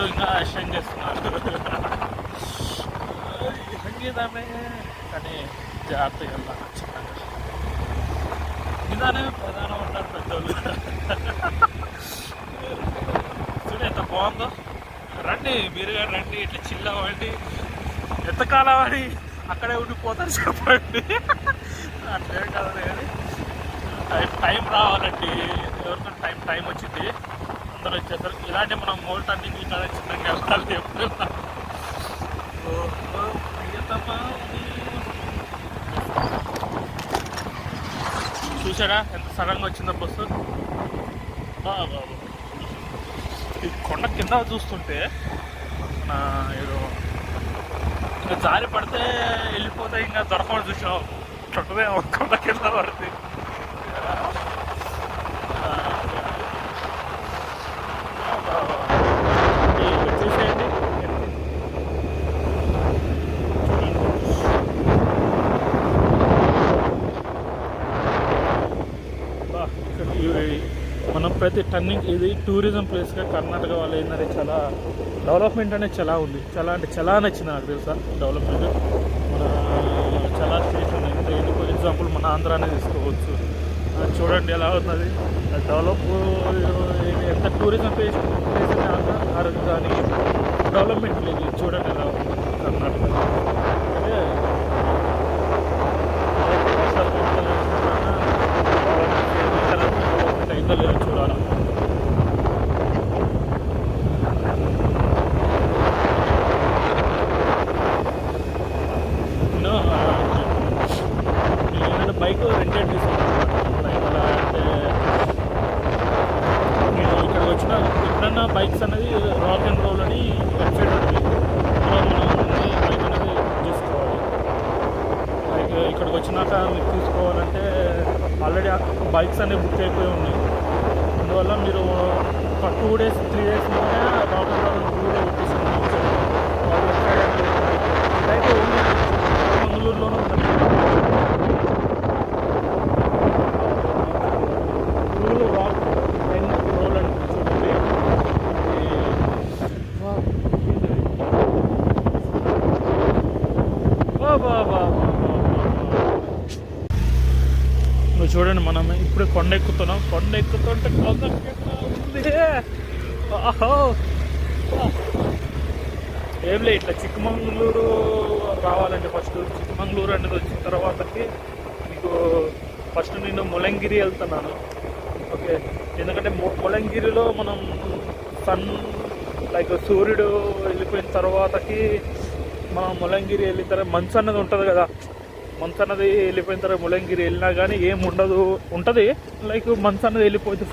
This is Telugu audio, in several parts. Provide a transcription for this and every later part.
వాడు ఇంకా యాక్షన్ చేస్తున్నాడు. సంగీతమే కానీ జాగ్రత్తగా వెళ్ళాలి ఖచ్చితంగా. నిదానమే ప్రధానం ఉంటారు పెద్దోళ్ళు. చూడు ఎంత బాగుందో. రండి మీరు కానీ రండి, ఇట్లా చిల్లవ్వండి. ఎంతకాలం అని అక్కడే ఉండిపోతారు చెప్పండి. అట్లే కదా కానీ టైం రావాలండి. ఎవరికైనా టైం వచ్చింది అందరూ వచ్చేస్తారు. ఇలాంటి మనం మోల్ టర్నింగ్ ఇక్కడ చిన్నగా వెళ్ళాలి ఎప్పుడు. చూసారా ఎంత సడన్గా వచ్చిందో బస్సు. బాబు ఈ కొండ కింద చూస్తుంటే ఏదో ఇంకా జారి పడితే వెళ్ళిపోతే ఇంకా దొరకమని చూసాం. చుట్టమే కొండ కింద పడితే చూసేయండి. మనం ప్రతి టర్నింగ్ ఇది టూరిజం ప్లేస్గా కర్ణాటక వాళ్ళు ఏంటంటే చాలా డెవలప్మెంట్ అనేది చాలా ఉంది. చాలా అంటే చాలా నచ్చింది నాకు తెలుసా డెవలప్మెంట్. మన చాలా స్టేట్స్ ఉన్నాయి. ఫర్ ఎగ్జాంపుల్ మన ఆంధ్రానే తీసుకోవచ్చు. చూడండి ఎలా ఉన్నది డెవలప్. ఎంత టూరిజం ప్లేస్ అని ఆంధ్ర కానీ డెవలప్మెంట్ లేదు. చూడండి ఎలా ఉంది కర్ణాటక. అంటే అయితే లేదు చూడాలి. నేను బైక్ రెంటెడ్ తీసుకున్నాను. ఎలా అంటే నేను ఇక్కడికి వచ్చిన ఎప్పుడన్నా బైక్స్ అనేది రాక్ అండ్ రోల్ అని వెబ్సైట్ ఉంది. మనం బైక్ అనేది తీసుకోవాలి. లైక్ ఇక్కడికి వచ్చినాక మీరు తీసుకోవాలంటే ఆల్రెడీ బైక్స్ అనేవి బుక్ అయిపోయి ఉన్నాయి. అందువల్ల మీరు ఒక 2 days 3 days rock and roll video పెట్టేస్తున్నాను. బైక్ ఓన్లీ మంగళూరులోనే ఉంటుంది. రాక్ అండ్ రోల్ అని చూడండి. నువ్వు చూడండి మనం ఇప్పుడు కొండ ఎక్కుతున్నాం. కొండ ఎక్కుతుంటే కొండ ఉంది. ఏం లేదు ఇట్లా చిక్కమంగళూరు రావాలంటే ఫస్ట్ చిక్కమంగళూరు అనేది వచ్చిన తర్వాతకి మీకు ఫస్ట్ నేను ములంగిరి వెళ్తున్నాను. ఓకే, ఎందుకంటే ములంగిరిలో మనం లైక్ సూర్యుడు వెళ్ళిపోయిన తర్వాతకి మనం ములంగిరి వెళ్ళిన తర్వాత మంచు అన్నది ఉంటుంది కదా. మంచు అన్నది వెళ్ళిపోయిన తర్వాత ములంగిరి వెళ్ళినా కానీ ఏం ఉండదు. ఉంటుంది లైక్ మంచు అన్నది వెళ్ళిపోయింది.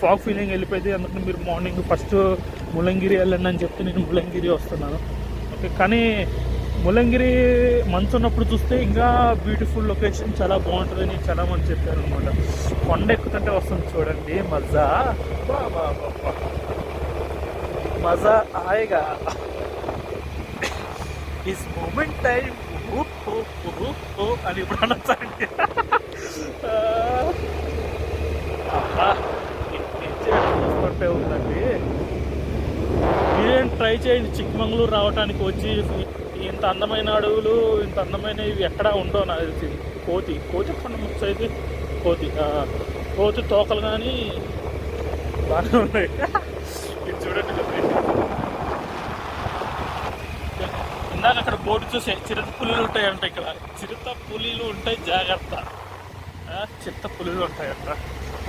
ఫాగ్ ఫీలింగ్ వెళ్ళిపోయింది. అందుకని మీరు మార్నింగ్ ఫస్ట్ ములంగిరి వెళ్ళండి అని చెప్తే నేను ములంగిరి వస్తున్నాను. ఓకే, కానీ ములంగిరి మంచు ఉన్నప్పుడు చూస్తే ఇంకా బ్యూటిఫుల్ లొకేషన్, చాలా బాగుంటుందని చాలా మంది చెప్పారు అనమాట. కొండ ఎక్కుతుంటే వస్తుంది చూడండి మజా. మజా ఆయేగా ఇస్ మూమెంట్ టైం అని ఇప్పుడు అనొచ్చండి. చూసుకుంటే ఉందండి. మీరేం ట్రై చేయండి చిక్కమంగళూరు రావడానికి. వచ్చి ఇంత అందమైన అడవులు, ఇంత అందమైనవి ఎక్కడా ఉండవు నాకు తెలిసింది. కోతి కొండ ముక్స్ అయితే కోతి తోకలు కానీ బాగానే ఉన్నాయి. ఇది చూడండి. ఇందాక అక్కడ బోర్డు చూసే చిరుత పులులు ఉంటాయంట. ఇక్కడ చిరుత పులులు ఉంటాయి, జాగ్రత్త. చిరుత పులులు ఉంటాయంట.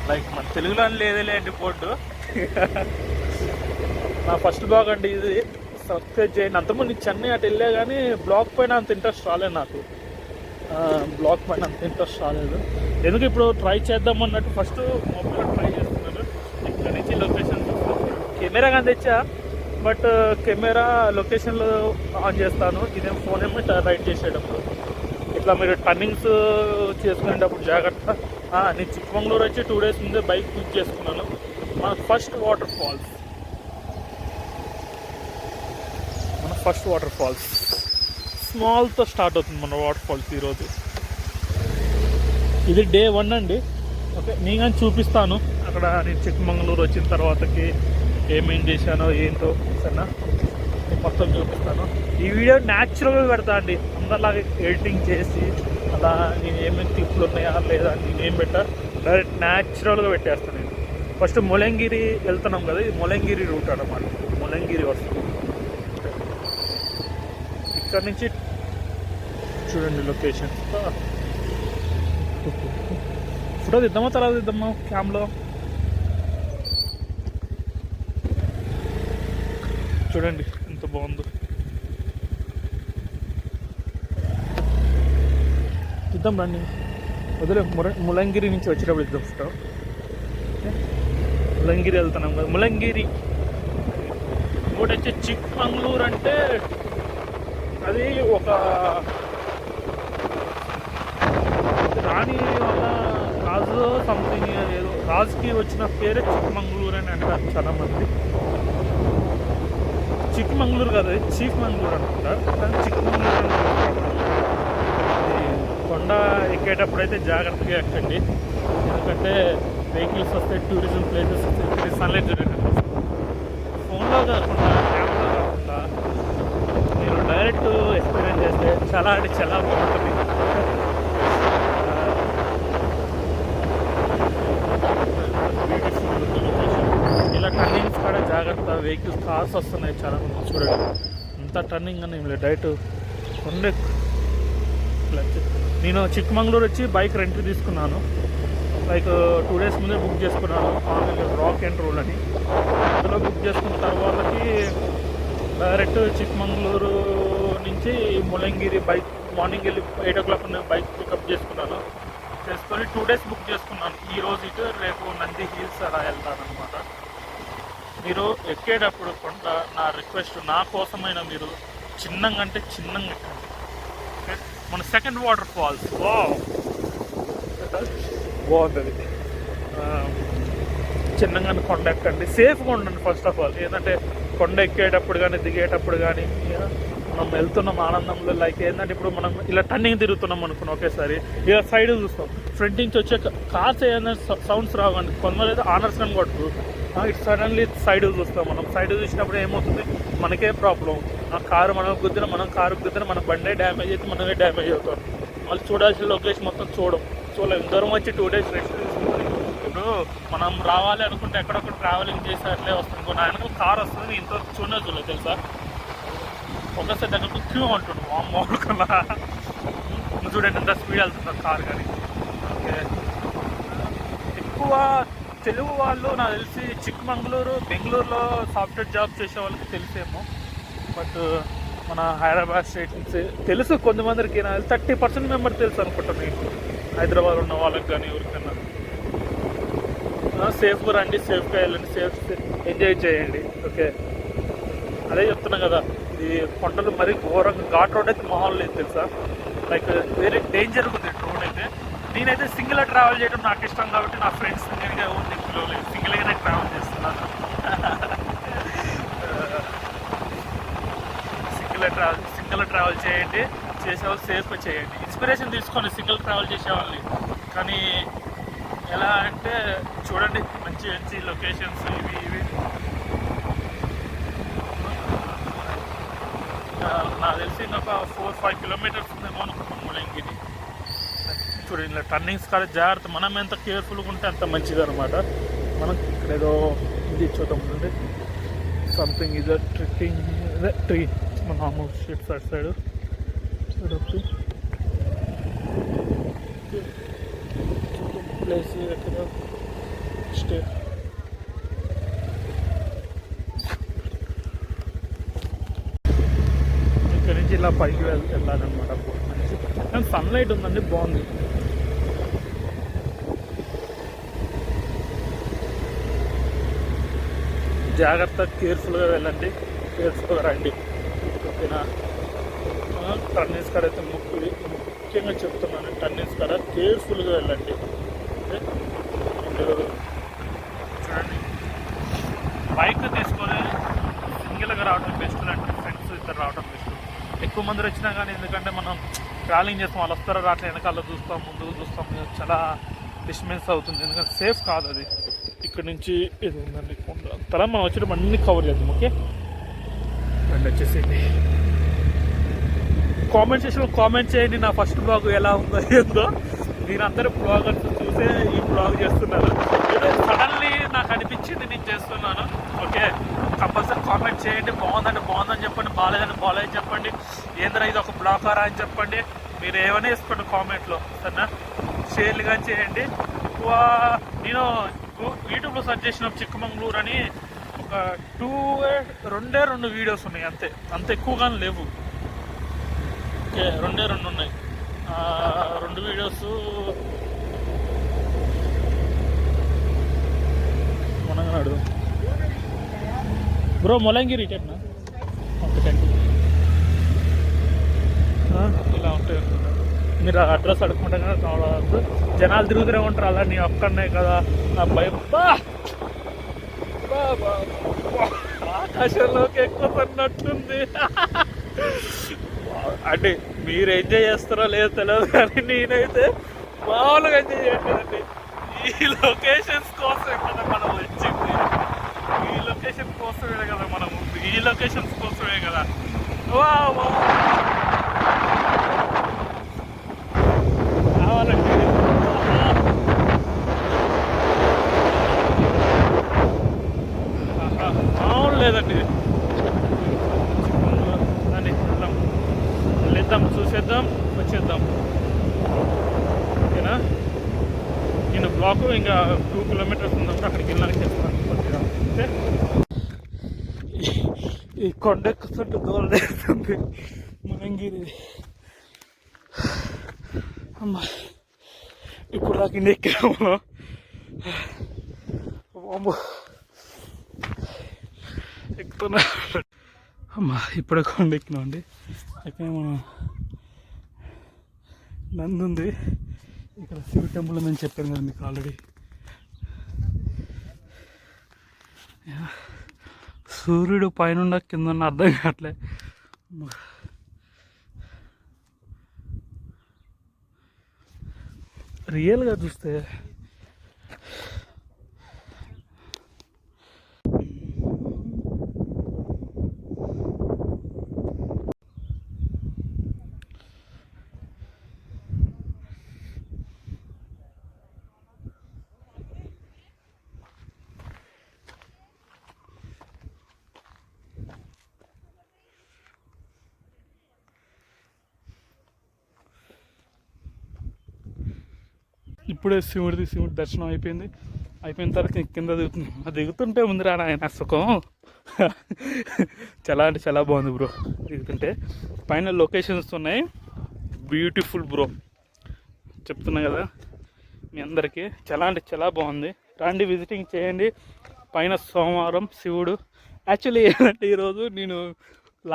లైక్ మన తెలుగులో లేదేలే అండి బోర్డు. నా ఫస్ట్ బ్లాగ్ అండి ఇది. సబ్స్క్రైబ్ చేయండి. అంతకుముందు చెన్నై అటు వెళ్ళే కానీ బ్లాగ్ పైన అంత ఇంట్రెస్ట్ రాలేదు నాకు. ఎందుకు ఇప్పుడు ట్రై చేద్దాం అన్నట్టు ఫస్ట్ మొబైల్ ట్రై చేస్తున్నాను. ఇక్కడ నుంచి లొకేషన్ కెమెరా కానీ తెచ్చా, బట్ కెమెరా లొకేషన్లో ఆన్ చేస్తాను. ఇదేం ఫోన్ ఏమో రైడ్ చేసేటప్పుడు ఇట్లా మీరు టర్నింగ్స్ చేసుకునేటప్పుడు జాగ్రత్త. నేను చిక్కమంగళూరు వచ్చి 2 days ముందే బైక్ బుక్ చేసుకున్నాను. మన ఫస్ట్ వాటర్ ఫాల్స్ స్మాల్తో స్టార్ట్ అవుతుంది మన వాటర్ ఫాల్స్ ఈరోజు. ఇది Day 1 అండి. ఓకే, నేను కానీ చూపిస్తాను అక్కడ. నేను చిక్కమంగళూరు వచ్చిన తర్వాతకి ఏమేం చేశానో ఏంటో సరేనా మొత్తం చూపిస్తాను. ఈ వీడియో న్యాచురల్గా పెడతా అండి, అందరిలాగా ఎడిటింగ్ చేసి అలా నేను ఏమేమి క్లిప్లు ఉన్నాయా లేదా నేనేం పెట్టా, డైరెక్ట్ న్యాచురల్గా పెట్టేస్తాను నేను. ఫస్ట్ ములంగిరి వెళ్తున్నాం కదా, ఇది ములంగిరి రూట్ అన్నమాట. ములంగిరి వస్తుంది ఇక్కడ నుంచి చూడండి లొకేషన్. ఫోటో తీద్దామా తర్వాత తీద్దామా క్యామ్లో? చూడండి ఎంత బాగుందో, ఇద్దాం రండి. వదిలే ములంగిరి నుంచి వచ్చేటప్పుడు ఇద్దాం ఫోటో. ములంగిరి వెళ్తున్నాం కదా, ములంగిరి. ఇంకోటి వచ్చి చిక్మంగళూరు అంటే అది ఒక రాణి వల్ల రాజు సంథింగ్ ఏదో రాజుకి వచ్చిన పేరే చిక్మంగళూరు అని అంటారు చాలామంది. చిక్మంగళూరు కదా, చీఫ్ మంగళూరు అనుకుంటారు, కానీ చిక్మంగళూరు అని. కొండ ఎక్కేటప్పుడు అయితే జాగ్రత్తగా ఎక్కండి, ఎందుకంటే వెహికల్స్ వస్తాయి, టూరిజం ప్లేసెస్ వస్తాయి. సన్లైట్ చూడండి, ఫోన్లో కాకుండా కెమెరా కాకుండా మీరు డైరెక్ట్ ఎక్స్పీరియన్స్ చేస్తే చాలా అంటే చాలా బాగుంటుంది. ఇలా టర్నింగ్స్ కూడా జాగ్రత్త, వెహికల్స్ కార్స్ వస్తున్నాయి చాలా మంది చూడండి. అంత టర్నింగ్ అని డైరెక్ట్ కొండ. నేను చిక్మంగళూరు వచ్చి బైక్ రెంట్ తీసుకున్నాను, లైక్ 2 days ముందే బుక్ చేసుకున్నాను ఆన్లైన్, రాక్ అండ్ రోల్ అని. అందులో బుక్ చేసుకున్న తర్వాతకి డైరెక్ట్ చిక్మంగళూరు నుంచి ములంగిరి బైక్ మార్నింగ్ వెళ్ళి 8 o'clock బైక్ పికప్ చేసుకున్నాను. చేసుకొని 2 days బుక్ చేసుకున్నాను. ఈరోజు ఇటు రేపు నంది హిల్స్ అలా వెళ్తానమాట. మీరు ఎక్కేటప్పుడు కొండ నా రిక్వెస్ట్, నా కోసమైనా మీరు చిన్నంగా అంటే చిన్నంగా ఎక్కండి. ఓకే, మన సెకండ్ వాటర్ ఫాల్స్ బాగుంటుంది. చిన్నగా కొండ ఎక్కండి, సేఫ్గా ఉండండి ఫస్ట్ ఆఫ్ ఆల్. ఏంటంటే కొండ ఎక్కేటప్పుడు కానీ దిగేటప్పుడు కానీ మనం వెళ్తున్నాం ఆనందంలో. లైక్ ఏంటంటే ఇప్పుడు మనం ఇలా టర్నింగ్ తిరుగుతున్నాం అనుకున్నాం ఒకేసారి, ఇలా సైడ్ చూస్తాం, ఫ్రంట్ నుంచి వచ్చే కార్స్ ఏదైనా సౌండ్స్ రావండి. కొంతమంది అయితే ఆనర్స్ కానీ కొట్టు, ఇటు సడన్లీ సైడ్ చూస్తాం. మనం సైడ్ చూసినప్పుడు ఏమవుతుంది, మనకే ప్రాబ్లం. ఆ కారు మనం గుద్దిన, మనం కారు గుద్దిన మన బండే డ్యామేజ్ అయితే మనమే డ్యామేజ్ అవుతాం. మళ్ళీ చూడాల్సిన లొకేషన్ మొత్తం చూడలేము. దూరం వచ్చి 2 days రెస్ట్ తీసుకుంటుంది. ఇప్పుడు మనం రావాలి అనుకుంటే ఎక్కడొక్కడ ట్రావెలింగ్ చేసి అట్లే వస్తుంది. నా వెనక కార్ వస్తుంది, ఇంతవరకు చూడలేదు తెలుసా. ఒకసారి దగ్గరకు క్యూ అంటుండు మామూలు కన్నా. చూడండి ఎంత స్పీడ్ వెళ్తుంది కార్. కానీ ఓకే, ఎక్కువ తెలుగు వాళ్ళు నాకు తెలిసి చిక్మంగళూరు, బెంగళూరులో సాఫ్ట్వేర్ జాబ్ చేసే వాళ్ళకి తెలిసేమో, బట్ మన హైదరాబాద్ స్టేట్ నుంచి తెలుసు కొంతమందికి. నాకు 30% మెంబర్ తెలుసు అనుకుంటాను మీకు, హైదరాబాద్ ఉన్న వాళ్ళకి కానీ ఎవరికైనా. సేఫ్గా రండి, సేఫ్గా వెళ్ళండి, సేఫ్ ఎంజాయ్ చేయండి. ఓకే, అదే చెప్తున్నా కదా, ఇది కొండలు మరీ ఘోరంగా. ఘాట్ రోడ్ అయితే మామూలు లేదు తెలుసా, లైక్ వెరీ డేంజర్గా ఉంది రోడ్ అయితే. నేనైతే సింగిల్గా ట్రావెల్ చేయడం నాకు ఇష్టం కాబట్టి నా ఫ్రెండ్స్ నేనుగా ఉంది పిలవలేదు, సింగిల్గానే ట్రావెల్ చేస్తున్నాను. సింగిల్ ట్రావెల్ చేయండి, చేసేవాళ్ళు సేఫ్గా చేయండి. ఇన్స్పిరేషన్ తీసుకోండి సింగిల్ ట్రావెల్ చేసేవాళ్ళని. కానీ ఎలా అంటే చూడండి, మంచి మంచి లొకేషన్స్ ఇవి నాకు తెలిసి ఇంకొక 4-5 kilometers ఉందేమో అనుకుంటున్నాం ములంగిరి. చూడండి ఇలా టర్నింగ్స్ కాదు, జాగ్రత్త. మనం ఎంత కేర్ఫుల్గా ఉంటే అంత మంచిది అనమాట. మనం ఇక్కడ ఏదో ఇది చూద్దాం అండి, సంథింగ్ ఇది ట్రెక్కింగ్ ట్రీ. మన ఆల్మోస్ట్ షిప్ సైడ్ చూడొచ్చు ప్లేస్ ఎక్కడ స్టే. ఇక్కడ నుంచి ఇలా పైకి వెళ్ళాలన్నమాట. కానీ సన్లైట్ ఉందండి, బాగుంది. జాగ్రత్త, కేర్ఫుల్గా వెళ్ళండి, కేర్ఫుల్గా రండి. ఓకేనా? టర్నింగ్స్ కాడ అయితే ముఖ్యంగా చెప్తున్నాను, టర్నింగ్స్ కాడ కేర్ఫుల్గా వెళ్ళండి. చూడండి, బైక్ తీసుకొని సింగిల్గా రావడం బెస్ట్, అంటే ఫ్రెండ్స్ ఇద్దరు రావడం బెస్ట్. ఎక్కువ మంది వచ్చినా కానీ, ఎందుకంటే మనం ట్రావెలింగ్ చేస్తాం, వాళ్ళు వస్తారో రాట్లే, వెనకాల చూస్తాం, ముందుకు చూస్తాం, చాలా డిస్టర్బెన్స్ అవుతుంది, ఎందుకంటే సేఫ్ కాదు అది. ఇక్కడ నుంచి ఇది ఉందండి తల మనం వచ్చేటప్పుడు అన్ని కవర్ చేద్దాం. ఓకే అండ్ వచ్చేసేయండి. కామెంట్ సెక్షన్లో కామెంట్ చేయండి నా ఫస్ట్ బ్లాగ్ ఎలా ఉందో ఏందో. నేను అందరూ బ్లాగర్స్ చూసే ఈ బ్లాగ్ చేస్తున్నాను. ఏదో సడన్లీ నాకు అనిపించింది నేను చేస్తున్నాను. ఓకే కంపల్సరీ కామెంట్ చేయండి. బాగుందని చెప్పండి, బాగాలేదని చెప్పండి. ఏంద్రా ఇది ఒక బ్లాగరా అని చెప్పండి. మీరు ఏమైనా వేసుకోండి కామెంట్లో, సరేనా? షేర్లు కానీ చేయండి. నేను యూట్యూబ్లో సెర్చ్ చేసిన చిక్కమంగళూరు అని ఒక రెండు వీడియోస్ ఉన్నాయి, అంత ఎక్కువగానే లేవు. ఓకే 2 ఉన్నాయి. 2 వీడియోస్ మనం అడుగు బ్రో. మొలంగిరి టెట్నా ఇలా ఉంటాయి. మీరు అడ్రస్ అడుగుకుంటే కదా జనాలు తిరుగుతూనే ఉంటారు. అలా నీ ఒక్కడనే కదా నా భయం. ఆకాశంలోకి ఎక్కుతున్నట్టుంది. అంటే మీరు ఎంజాయ్ చేస్తారో లేదో తెలియదు, కానీ నేనైతే మామూలుగా ఎంజాయ్ చేయట్లేదండి. ఈ లొకేషన్స్ కోసమే కదా మనం వచ్చింది. ఈ లొకేషన్ కోసమే కదా మనం ఈ లొకేషన్స్ కోసమే కదా. కావాలండి మామూలు లేదండి. దాన్ని వెళ్దాం, చూసేద్దాం, వచ్చేద్దాం. ఓకేనా? నేను బ్లాక్ ఇంకా 2 కిలోమీటర్స్ ఉందంటే అక్కడికి వెళ్ళడానికి చేస్తాను. ఓకే ఈ కొండ ఎక్కుతుంటే దూరం చేస్తుంది మొలంగిరి. అమ్మా ఇప్పుడు నాకు ఇండి ఎక్కాము. ఎక్కుతున్నా. అమ్మా ఇప్పుడే కొండ ఎక్కినామండి. ఇక్కడ మనం నంది ఉంది. ఇక్కడ శివ టెంపుల్ నేను చెప్పాను కదా మీకు ఆల్రెడీ. సూర్యుడు పైన కింద ఉన్న అర్థం కావట్లే. రియల్గా చూస్తే ఇప్పుడే శివుడి దర్శనం అయిపోయిన తర్వాత కింద దిగుతుంటే ఉంది రా ఆయన సుఖం. చాలా బాగుంది బ్రో. దిగుతుంటే పైన లొకేషన్స్ ఉన్నాయి, బ్యూటిఫుల్ బ్రో. చెప్తున్నా కదా మీ అందరికీ, చాలా బాగుంది. రండి, విజిటింగ్ చేయండి. పైన సోమవారం శివుడు. యాక్చువల్లీ ఏంటంటే ఈరోజు నేను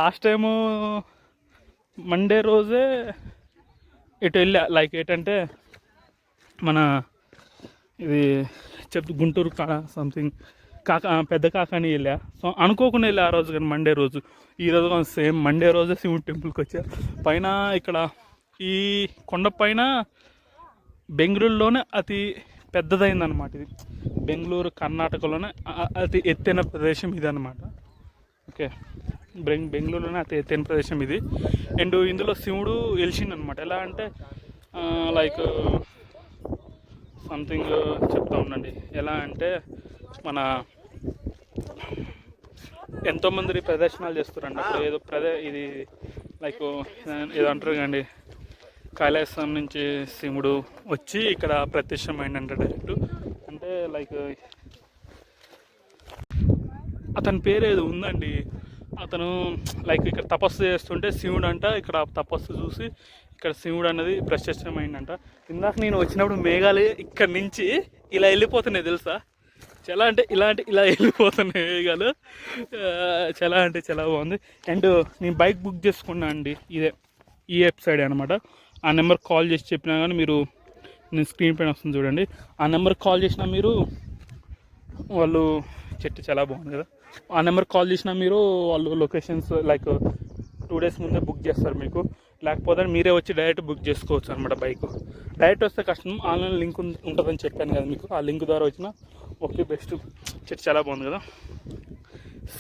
లాస్ట్ టైము మండే రోజే ఇటు వెళ్ళా. లైక్ ఏంటంటే మన ఇది గుంటూరు సంథింగ్ పెద్ద కాకాని వెళ్ళా. సో అనుకోకుండా వెళ్ళా ఆ రోజు, కానీ మండే రోజు. ఈరోజు సేమ్ మండే రోజే శివుడి టెంపుల్కి వచ్చా. పైన ఇక్కడ ఈ కొండ పైన బెంగళూరులోనే అతి పెద్దదైందనమాట ఇది. బెంగళూరు కర్ణాటకలోనే అతి ఎత్తైన ప్రదేశం ఇది అనమాట. ఓకే బెంగళూరులోనే అతి ఎత్తైన ప్రదేశం ఇది. అండ్ ఇందులో శివుడు వెలిసిండనమాట. ఎలా అంటే లైక్ సంథింగ్ చెప్తా ఉండండి. ఎలా అంటే మన ఎంతోమంది ప్రదర్శనలు చేస్తారండి అప్పుడు. ఏదో ఇది లైక్ ఏదో అంటారు కండి, కైలాసం నుంచి శివుడు వచ్చి ఇక్కడ ప్రత్యక్షమైందంట డైరెక్ట్. అంటే లైక్ అతని పేరు ఏదో ఉందండి. అతను లైక్ ఇక్కడ తపస్సు చేస్తుంటే శివుడు అంట ఇక్కడ తపస్సు చూసి ఇక్కడ శివుడు అనేది ప్రత్యక్షమైందంట. ఇందాక నేను వచ్చినప్పుడు మేఘాలు ఇక్కడ నుంచి ఇలా వెళ్ళిపోతున్నాయి తెలుసా. ఇలా వెళ్ళిపోతున్నాయి మేఘాలు. చాలా బాగుంది. అండ్ నేను బైక్ బుక్ చేసుకున్నా అండి. ఈ వెబ్సైట్ అనమాట. ఆ నెంబర్కి కాల్ చేసి చెప్పినా కానీ మీరు, నేను స్క్రీన్ పైన వస్తుంది చూడండి, ఆ నెంబర్కి కాల్ చేసినా మీరు, వాళ్ళు చెట్టు చాలా బాగుంది కదా, ఆ నెంబర్కి కాల్ చేసినా మీరు వాళ్ళు లొకేషన్స్ లైక్ 2 days ముందే బుక్ చేస్తారు మీకు. లేకపోతే మీరే వచ్చి డైరెక్ట్ బుక్ చేసుకోవచ్చు అనమాట బైక్. డైరెక్ట్ వస్తే కష్టం, ఆన్లైన్ లింక్ ఉంటుందని చెప్పాను కదా మీకు, ఆ లింక్ ద్వారా వచ్చిన ఓకే బెస్ట్. చెట్టు చాలా బాగుంది కదా,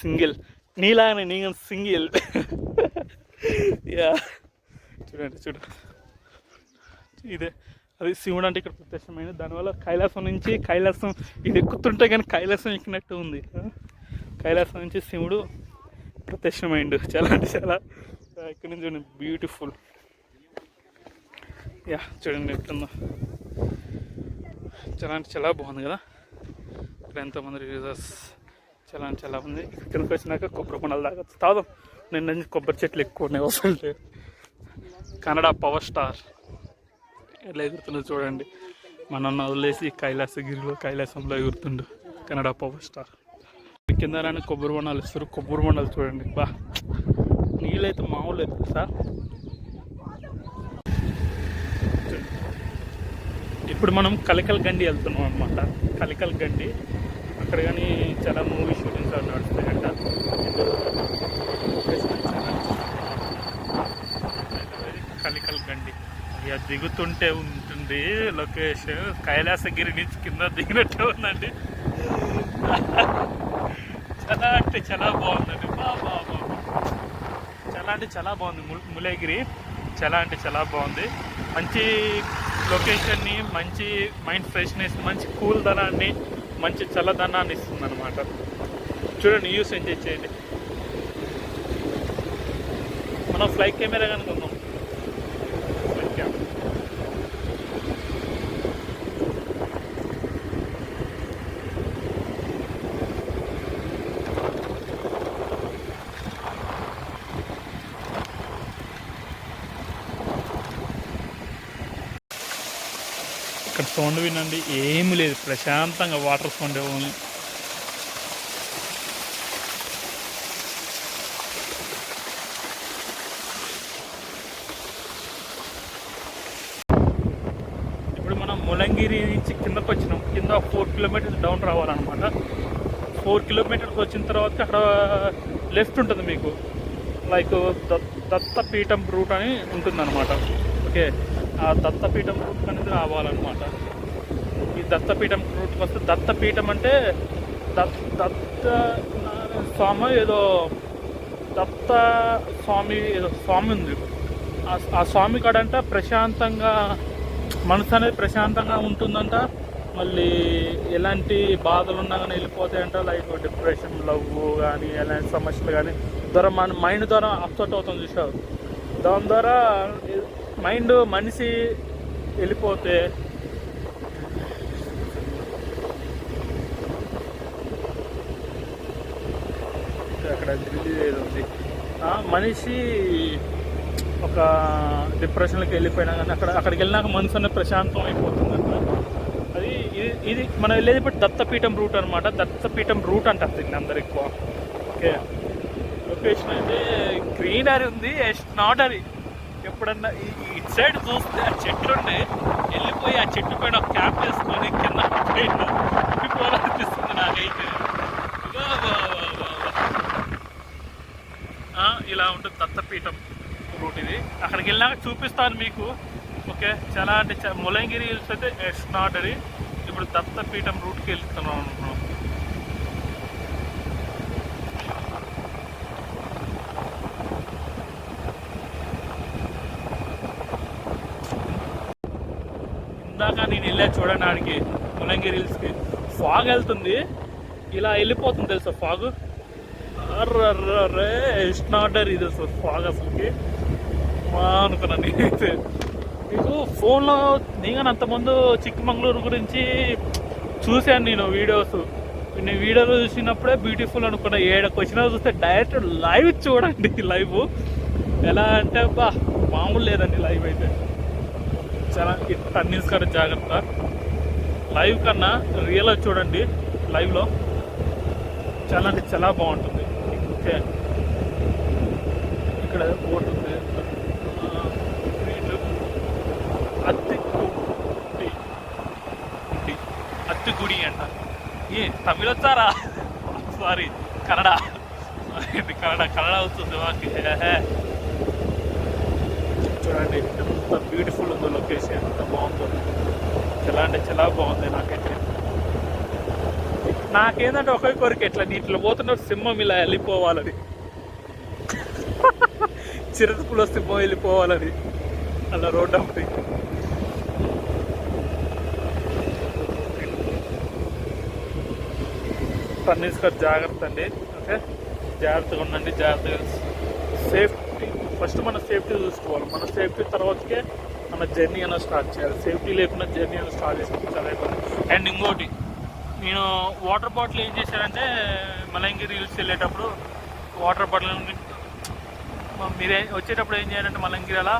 సింగిల్ నీలాగానే నేను సింగిల్. యా చూడండి ఇదే అది శివుడు అంటే ఇక్కడ ప్రత్యక్షమైంది. దానివల్ల కైలాసం నుంచి కైలాసం ఇది ఎక్కుతుంటే కానీ కైలాసం ఎక్కినట్టు ఉంది. కైలాసం నుంచి శివుడు ప్రత్యక్షమైండు. చాలా అంటే చాలా ఇక్కడ నుంచి చూడండి బ్యూటిఫుల్. యా చూడండి ఎట్లుందో, చాలా అంటే చాలా బాగుంది కదా. ఇక్కడ ఎంతోమంది యూజర్స్, చాలా అంటే చాలా ఉంది. ఇక్కడికి వచ్చినాక కొబ్బరి కొండలు తాగదు. నిన్న కొబ్బరి చెట్లు ఎక్కువ ఉన్నాయి అసలు. కన్నడ పవర్ స్టార్ ఎట్లా ఎగురుతుండో చూడండి. మనం వదిలేసి కైలాసంలో ఎగురుతుండు కన్నడ పవర్ స్టార్. కింద రాని కొబ్బరి బొండాలు ఇస్తారు. కొబ్బరి బొండాలు చూడండి, బా నీళ్ళైతే మామూలు లేదు సార్. ఇప్పుడు మనం కలికల్ గండి వెళ్తున్నాం అనమాట. కలికల్ గండి అక్కడ కానీ చాలా మూవీ షూటింగ్స్ అవి నడుస్తాయంట. కలికల్ గండి ఇక దిగుతుంటే ఉంటుంది లొకేషన్. కైలాసగిరి నుంచి కింద దిగినట్టే ఉందండి. చాలా అంటే చాలా బాగుందండి. బాబా చాలా అంటే చాలా బాగుంది ములేగిరి. చాలా అంటే చాలా బాగుంది. మంచి లొకేషన్ని, మంచి మైండ్ ఫ్రెష్నెస్, మంచి కూల్ ధనాన్ని, మంచి చల్లదనాన్ని ఇస్తుంది అనమాట. చూడండి, యూస్ ఎంజాయ్ చేయండి. మనం ఫ్లైట్ కెమెరా కనుకుందాం. ఫ్లైట్ కెమెరా ఇక్కడ సౌండ్ వినండి, ఏమి లేదు, ప్రశాంతంగా వాటర్ సౌండ్ ఓన్లీ. ఇప్పుడు మనం ములంగిరి నుంచి కిందకు వచ్చినాం. కింద 4 కిలోమీటర్స్ డౌన్ రావాలన్నమాట. 4 కిలోమీటర్స్ వచ్చిన తర్వాత అక్కడ లెఫ్ట్ ఉంటుంది మీకు, లైక్ దత్తపీఠం రూట్ అని ఉంటుందన్నమాట. ఓకే, ఆ దత్తపీఠం రూట్ అనేది రావాలన్నమాట. ఈ దత్తపీఠం రూట్కి వస్తే, దత్తపీఠం అంటే దత్త స్వామి ఏదో దత్త స్వామి ఏదో స్వామి ఉంది. ఆ స్వామి కాడంట ప్రశాంతంగా మనసు అనేది ప్రశాంతంగా ఉంటుందంట. మళ్ళీ ఎలాంటి బాధలు ఉన్నా కానీ వెళ్ళిపోతాయంట. లైక్ డిప్రెషన్, లవ్ కానీ ఎలాంటి సమస్యలు కానీ ద్వారా మన మైండ్ ద్వారా అప్సెట్ అవుతుంది చూసావు. దాని ద్వారా మైండ్ మనిషి వెళ్ళిపోతే అక్కడ ఏదో ఉంది, మనిషి ఒక డిప్రెషన్లోకి వెళ్ళిపోయినా కానీ అక్కడికి వెళ్ళినాక మనసు అనేది ప్రశాంతం అయిపోతుంది అంట. అది ఇది మనం వెళ్ళేది ఇప్పుడు దత్తపీఠం రూట్ అనమాట. దత్తపీఠం రూట్ అంటారు దీన్ని అందరు ఎక్కువ. ఓకే, లొకేషన్ అయితే గ్రీనరీ ఉంది, నాటరీ. ఎప్పుడన్నా ఇటు సైడ్ చూస్తే ఆ చెట్లు ఉండే వెళ్ళిపోయి ఆ చెట్టు పైన ఒక క్యాప్ వేసుకొని కింద పోవాలనిపిస్తుంది నాకైతే. ఇలా ఉంటుంది దత్తపీఠం రూట్. ఇది అక్కడికి వెళ్ళాక చూపిస్తాను మీకు. ఓకే, చాలా అంటే ములంగిరి హిల్స్ అయితే నాటరీ. ఇప్పుడు దత్తపీఠం రూట్కి వెళ్తున్నాం అనుకున్నాం. ఇందాక నేను వెళ్ళా చూడండి ఆడికి, ములంగిరి హిల్స్కి. ఫాగ్ వెళ్తుంది, ఇలా వెళ్ళిపోతుంది తెలుసా ఫాగ్. అర్రే నాటర్ ఇది అసలు ఫాగ్ అసలుకి అనుకున్నాను నేనైతే. మీకు ఫోన్లో నేను అంతకుముందు చిక్కమంగళూరు గురించి చూశాను నేను వీడియోస్. నేను వీడియోలో చూసినప్పుడే బ్యూటిఫుల్ అనుకున్నా. ఏడకు వచ్చినా చూస్తే డైరెక్ట్ లైవ్ చూడండి. లైవ్ ఎలా అంటే బా మామూలు లేదండి. లైవ్ అయితే చాలా టర్నింగ్స్ కానీ జాగ్రత్త. లైవ్ కన్నా రియల్గా చూడండి. లైవ్లో చాలా అంటే చాలా బాగుంటుంది. ఓకే, ఇక్కడ బోట్ ఉంది, అత్తిగుడి అంట. తమిళ వచ్చారా? సారీ, కన్నడ వస్తుంది మాకు. చూడండి ఎంత బ్యూటిఫుల్ ఉందో లొకేషన్, ఎంత బాగుందో. చాలా అంటే చాలా బాగుంది. నాకేంటంటే ఒకే కోరిక, ఇట్లా నీటిలో పోతున్న సింహం ఇలా వెళ్ళిపోవాలని, చిరుతపులో సింహం వెళ్ళిపోవాలని అలా రోడ్డు అమ్మటి. టర్నింగ్స్ గారు జాగ్రత్త అండి. ఓకే, జాగ్రత్తగా ఉండండి. జాగ్రత్తగా సేఫ్టీ ఫస్ట్, మన సేఫ్టీ చూసుకోవాలి. మన సేఫ్టీ తర్వాతకే మన జర్నీ అనేది స్టార్ట్ చేయాలి. సేఫ్టీ లేకుండా జర్నీ అనేది స్టార్ట్ చేసుకుంటే చాలా ఇబ్బంది. అండ్ ఇంకోటి, నేను వాటర్ బాటిల్ ఏం చేశానంటే మలంగిరి హిల్స్ వెళ్ళేటప్పుడు వాటర్ బాటిల్ మీరే వచ్చేటప్పుడు ఏం చేయాలంటే మలంగిరి అలా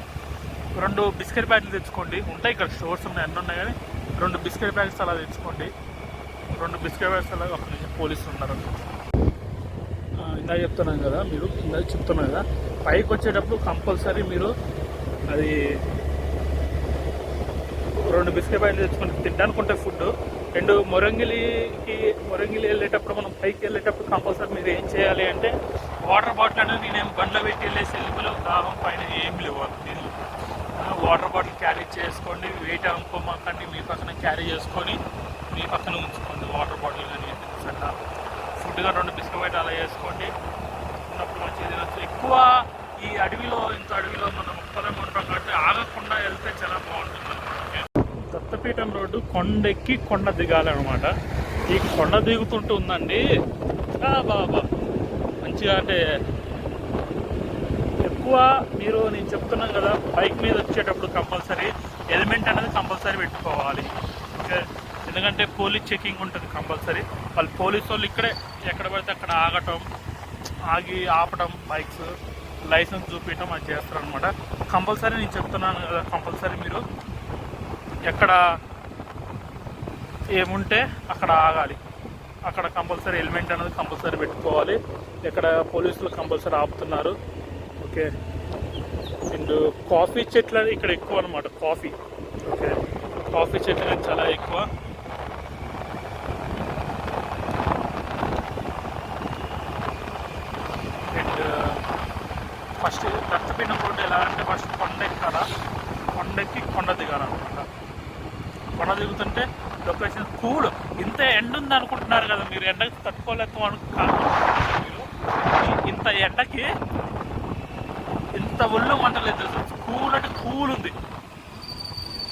2 బిస్కెట్ ప్యాకెట్లు తెచ్చుకోండి. ఉంటాయి ఇక్కడ స్టోర్స్ ఉన్నాయి, అన్నీ ఉన్నాయి, కానీ 2 బిస్కెట్ ప్యాకెట్స్ అలా తెచ్చుకోండి. 2 బిస్కెట్ ప్యాకెట్స్ అలా ఒక నిమిషం పోలీసులు ఉన్నారు. ఇందాక చెప్తున్నాను కదా, పైకి వచ్చేటప్పుడు కంపల్సరీ మీరు అది 2 బిస్కెట్ ప్యాకెట్లు తెచ్చుకొని తినడానికి ఉంటాయి ఫుడ్. అండ్ మొరంగిలి వెళ్ళేటప్పుడు, మనం పైకి వెళ్ళేటప్పుడు కంపల్సరీ మీరు ఏం చేయాలి అంటే వాటర్ బాటిల్ అనేది నేనేం బండ్లో పెట్టి వెళ్ళిపోలేవు, దాహం పైన ఏమి లేవు నీళ్ళు. వాటర్ బాటిల్ క్యారీ చేసుకోండి. వెయిట్ అనుకోమాకండి, మీ పక్కన క్యారీ చేసుకొని మీ పక్కన ఉంచుకోండి. వాటర్ బాటిల్ కానీ సరే ఫుడ్గా 2 బిస్కెట్ ప్యాకెట్ అలా వేసుకోండి. ఉన్నప్పుడు మంచిగా తినచ్చు. ఎక్కువ ఈ అడవిలో మనం ఒక్కరే ఉంటాం కాబట్టి ఆగకుండా వెళ్తే చాలా బాగుంటుంది. దత్తపీఠం రోడ్డు కొండెక్కి కొండ దిగాలన్నమాట. ఈ కొండ దిగుతుంటూ ఉందండి బాబా మంచిగా. అంటే ఎక్కువ నేను చెప్తున్నాను కదా, బైక్ మీద వచ్చేటప్పుడు కంపల్సరీ హెల్మెట్ అనేది కంపల్సరీ పెట్టుకోవాలి. ఓకే, ఎందుకంటే పోలీస్ చెకింగ్ ఉంటుంది కంపల్సరీ. పోలీసు వాళ్ళు ఇక్కడే ఎక్కడ పడితే అక్కడ ఆపడం, బైక్స్ లైసెన్స్ చూపించడం అది చేస్తారనమాట. కంపల్సరీ నేను చెప్తున్నాను కదా, కంపల్సరీ మీరు ఎక్కడ ఏముంటే అక్కడ ఆగాలి. అక్కడ కంపల్సరీ హెల్మెట్ అనేది కంపల్సరీ పెట్టుకోవాలి. ఎక్కడ పోలీసులు కంపల్సరీ ఆపుతున్నారు. ఓకే, అండ్ కాఫీ చెట్లు ఇక్కడ ఎక్కువ అనమాట. ఓకే, కాఫీ చెట్లు చాలా ఎక్కువ. అండ్ ఫస్ట్ దత్తపీఠం రోడ్డు ఎలా అంటే ఫస్ట్ కొండెక్కి కొండ దిగాలన్నమాట. కొండ దిగుతుంటే లొకేషన్ కూల్. ఇంత ఎండ ఉంది అనుకుంటున్నారు కదా మీరు, ఎండకి తట్టుకోలేక మీరు. ఇంత ఎండకి ఇంత ఒళ్ళు మంటలేదు. కూల్ అంటే కూల్ ఉంది,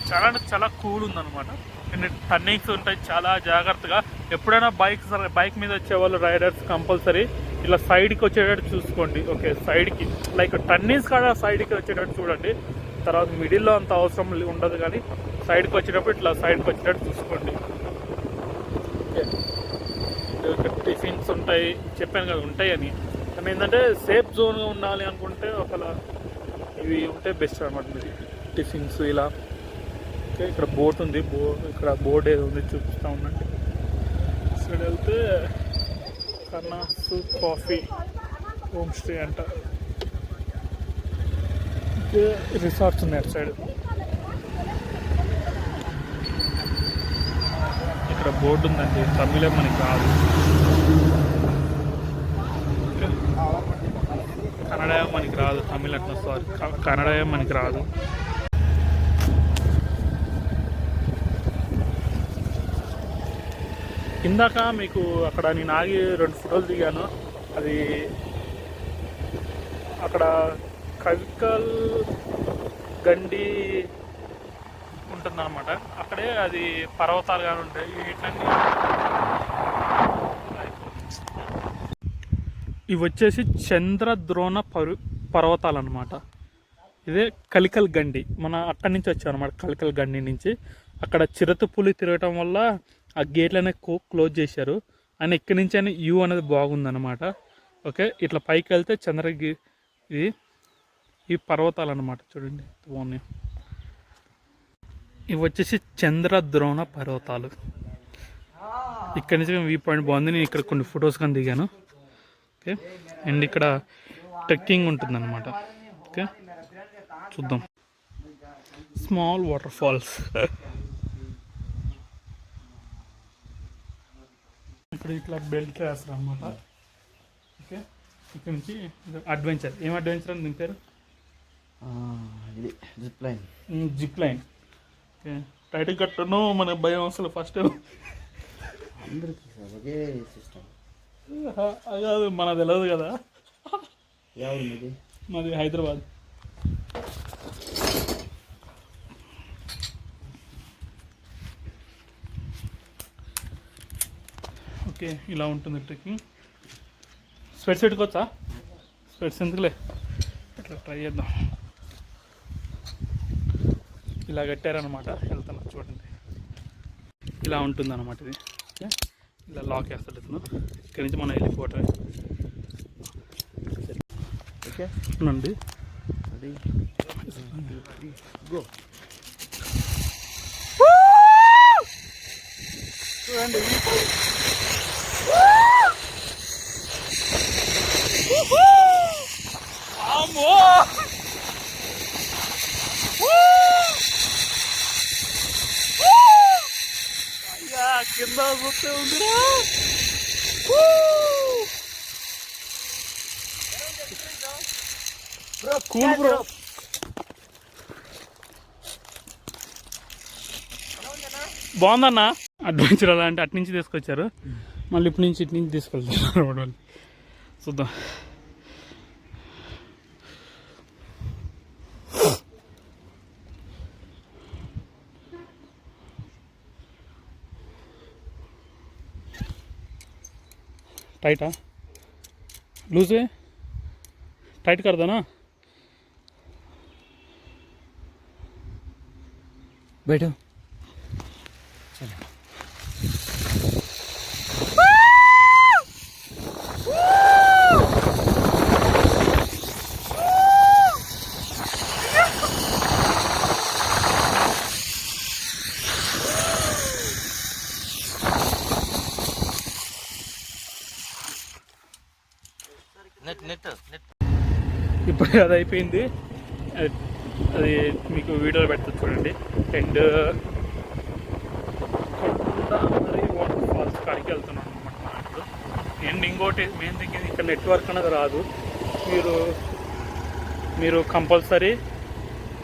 చాలా అంటే చాలా కూల్ ఉంది అనమాట. అండ్ టర్నింగ్స్ ఉంటాయి, చాలా జాగ్రత్తగా. ఎప్పుడైనా బైక్ మీద వచ్చేవాళ్ళు రైడర్స్ కంపల్సరీ ఇలా సైడ్కి వచ్చేటట్టు చూసుకోండి. ఓకే, సైడ్కి లైక్ టర్నింగ్స్ కాడ సైడ్కి వచ్చేటట్టు చూడండి. తర్వాత మిడిల్లో అంత అవసరం ఉండదు, కానీ సైడ్కి వచ్చేటప్పుడు ఇట్లా సైడ్కి వచ్చేటట్టు చూసుకోండి. ఓకే, టిఫిన్స్ ఉంటాయి, చెప్పాను కదా ఉంటాయని. కానీ ఏంటంటే సేఫ్ జోన్గా ఉండాలి అనుకుంటే ఒకవేళ ఇవి ఉంటే బెస్ట్ అనమాట. మీరు టిఫిన్స్ ఇలా. ఓకే, ఇక్కడ బోట్ ఉంది, ఇక్కడ బోర్డు ఏదో ఉంది చూపిస్తూ ఉందండి. ఇక్కడ వెళ్తే కర్నాస్ కాఫీ హోమ్ స్టే అంట. రిసార్ట్స్ ఉన్నాయి అటు సైడ్. ఇక్కడ బోర్డు ఉందండి, తమిళం మనకి రాదు, కన్నడ మనకి రాదు, తమిళ కన్నడ మనకి రాదు. ఇందాక మీకు అక్కడ నేను ఆగి 2 ఫోటోలు దిగాను. అది అక్కడ కవికల్ గండి ఉంటుందన్నమాట. అక్కడే అది పర్వతాలు కానీ ఉంటాయి. వీటిని ఇవి వచ్చేసి చంద్రద్రోణ పర్వతాలు అన్నమాట. ఇదే కలికల్ గండి. మన అక్కడి నుంచి వచ్చామన్నమాట, కలికల్ గండి నుంచి. అక్కడ చిరుతపులి తిరగటం వల్ల ఆ గేట్లనే క్లోజ్ చేశారు. అని ఇక్కడి నుంచి అని వ్యూ అనేది బాగుందన్నమాట. ఓకే, ఇట్లా పైకి వెళ్తే ఇది ఈ పర్వతాలు అన్నమాట. చూడండి బాగున్నాయి. ఇవి వచ్చేసి చంద్రద్రోణ పర్వతాలు. ఇక్కడి నుంచి వ్యూ పాయింట్ బాగుంది. నేను ఇక్కడ కొన్ని ఫొటోస్ కానీ దిగాను. ఓకే, అండ్ ఇక్కడ ట్రెక్కింగ్ ఉంటుందన్నమాట. ఓకే, చూద్దాం. Small waterfalls. ఇక్కడ ఇట్లా బెల్ట్ వేస్తారు అన్నమాట. ఓకే, ఇక్కడ నుంచి అడ్వెంచర్. ఏం అడ్వెంచర్ అని దింపారు? ఇది zip line. Zip line. Okay, tight కట్టను మనకు భయం అసలు ఫస్ట్. అందరికీ సార్ ఒకే సిస్టమ్. అది కాదు, మనకు తెలియదు కదా. ఎవరు మీది? మాది హైదరాబాద్. ఓకే, ఇలా ఉంటుంది ట్రెక్కింగ్. స్పెట్స్ పెట్టుకోవచ్చా? స్పెట్స్ ఎందుకులే, ఇట్లా ట్రై చేద్దాం. ఇలా కట్టారనమాట. వెళ్తాను చూడండి, ఇలా ఉంటుంది అనమాట ఇది. ఓకే, ఇలా లాక్ వేస్తాడు ఇతను. ఇక్కడి నుంచి మనం వెళ్ళిపోవటం. ఓకే నండి, అది గో. చూడండి, అమ్మో అయ్యా, కింద చూస్తే ఉందిరా. Cool bro. బాగుందన్న. అడ్వెంచర్ అలా అంటే అటు నుంచి తీసుకొచ్చారు, మళ్ళీ ఇటు నుంచి తీసుకెళ్తారు వాళ్ళు. చూద్దాం. टाइट लूज है, टाइट कर दो ना. बैठो. ఇప్పుడు అది అయిపోయింది. అది మీకు వీడియోలో పెడతాను చూడండి. అండ్ కొండమరి వాటర్ ఫాల్స్ కాడికి వెళ్తున్నాను అనమాట మనం ఇప్పుడు. అండ్ ఇంకోటి మెయిన్ థింగ్, ఇక్కడ నెట్వర్క్ అనేది రాదు. మీరు కంపల్సరీ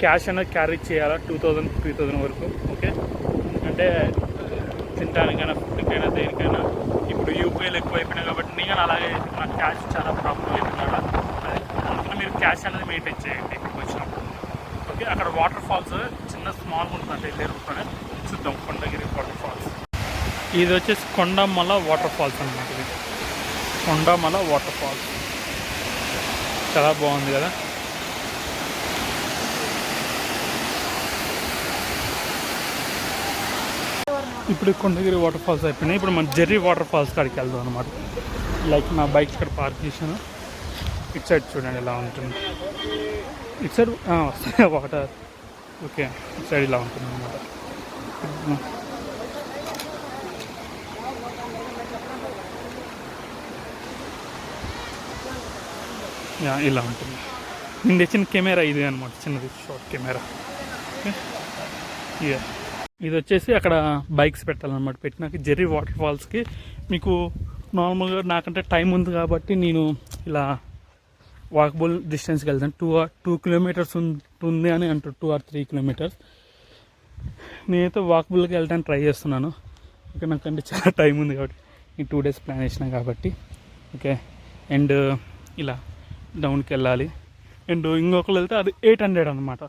క్యాష్ అనేది క్యారీ చేయాలా, 2000-3000 వరకు. ఓకే, అంటే తినడానికైనా, ఫుడ్కైనా, దేనికైనా. ఇప్పుడు యూపీఐలు ఎక్కువ అయిపోయినాయి కాబట్టి నేను అలాగే నాకు క్యాష్ చాలా ప్రాబ్లం అయింది కదా. అందుకని మీరు క్యాష్ అనేది మెయింటైన్ చేయండి ఇక్కడికి వచ్చినప్పుడు. ఓకే, అక్కడ వాటర్ ఫాల్స్ చిన్న స్మాల్గా ఉంటుందంటే వెళ్ళే రూట్లోనే. చూద్దాం కొండగిరి వాటర్ ఫాల్స్. ఇది వచ్చేసి కొండమల వాటర్ ఫాల్స్ అన్నమాట. ఇది కొండమల వాటర్ ఫాల్స్ చాలా బాగుంది కదా. ఇప్పుడు కొండగిరి వాటర్ ఫాల్స్ అయిపోయినాయి. ఇప్పుడు మన జెర్రీ వాటర్ ఫాల్స్ కాడికి వెళ్దాం అనమాట. లైక్ నా బైక్ ఇక్కడ పార్క్ చేశాను. ఇటు సైడ్ చూడండి ఎలా ఉంటుంది. ఇటు సైడ్ వస్తాయి వాటర్. ఓకే, ఇటు సైడ్ ఇలా ఉంటుంది అనమాట. ఇలా ఉంటుంది. నేను తెచ్చిన కెమెరా ఇది అనమాట, చిన్నది షార్ట్ కెమెరా. ఇది వచ్చేసి అక్కడ బైక్స్ పెట్టాలన్నమాట. పెట్టినాక జెర్రీ వాటర్ ఫాల్స్కి మీకు నార్మల్గా నాకంటే టైం ఉంది కాబట్టి నేను ఇలా వాకబుల్ డిస్టెన్స్కి వెళ్తాను. 2 కిలోమీటర్స్ ఉంటుంది అని అంటారు, 2 or 3 కిలోమీటర్స్. నేనైతే వాకబుల్కి వెళ్ళడానికి ట్రై చేస్తున్నాను. ఓకే, నాకంటే చాలా టైం ఉంది కాబట్టి ఈ 2 days ప్లాన్ చేసినా కాబట్టి. ఓకే, అండ్ ఇలా డౌన్కి వెళ్ళాలి. అండ్ ఇంకొకరు వెళ్తే అది 800 అనమాట.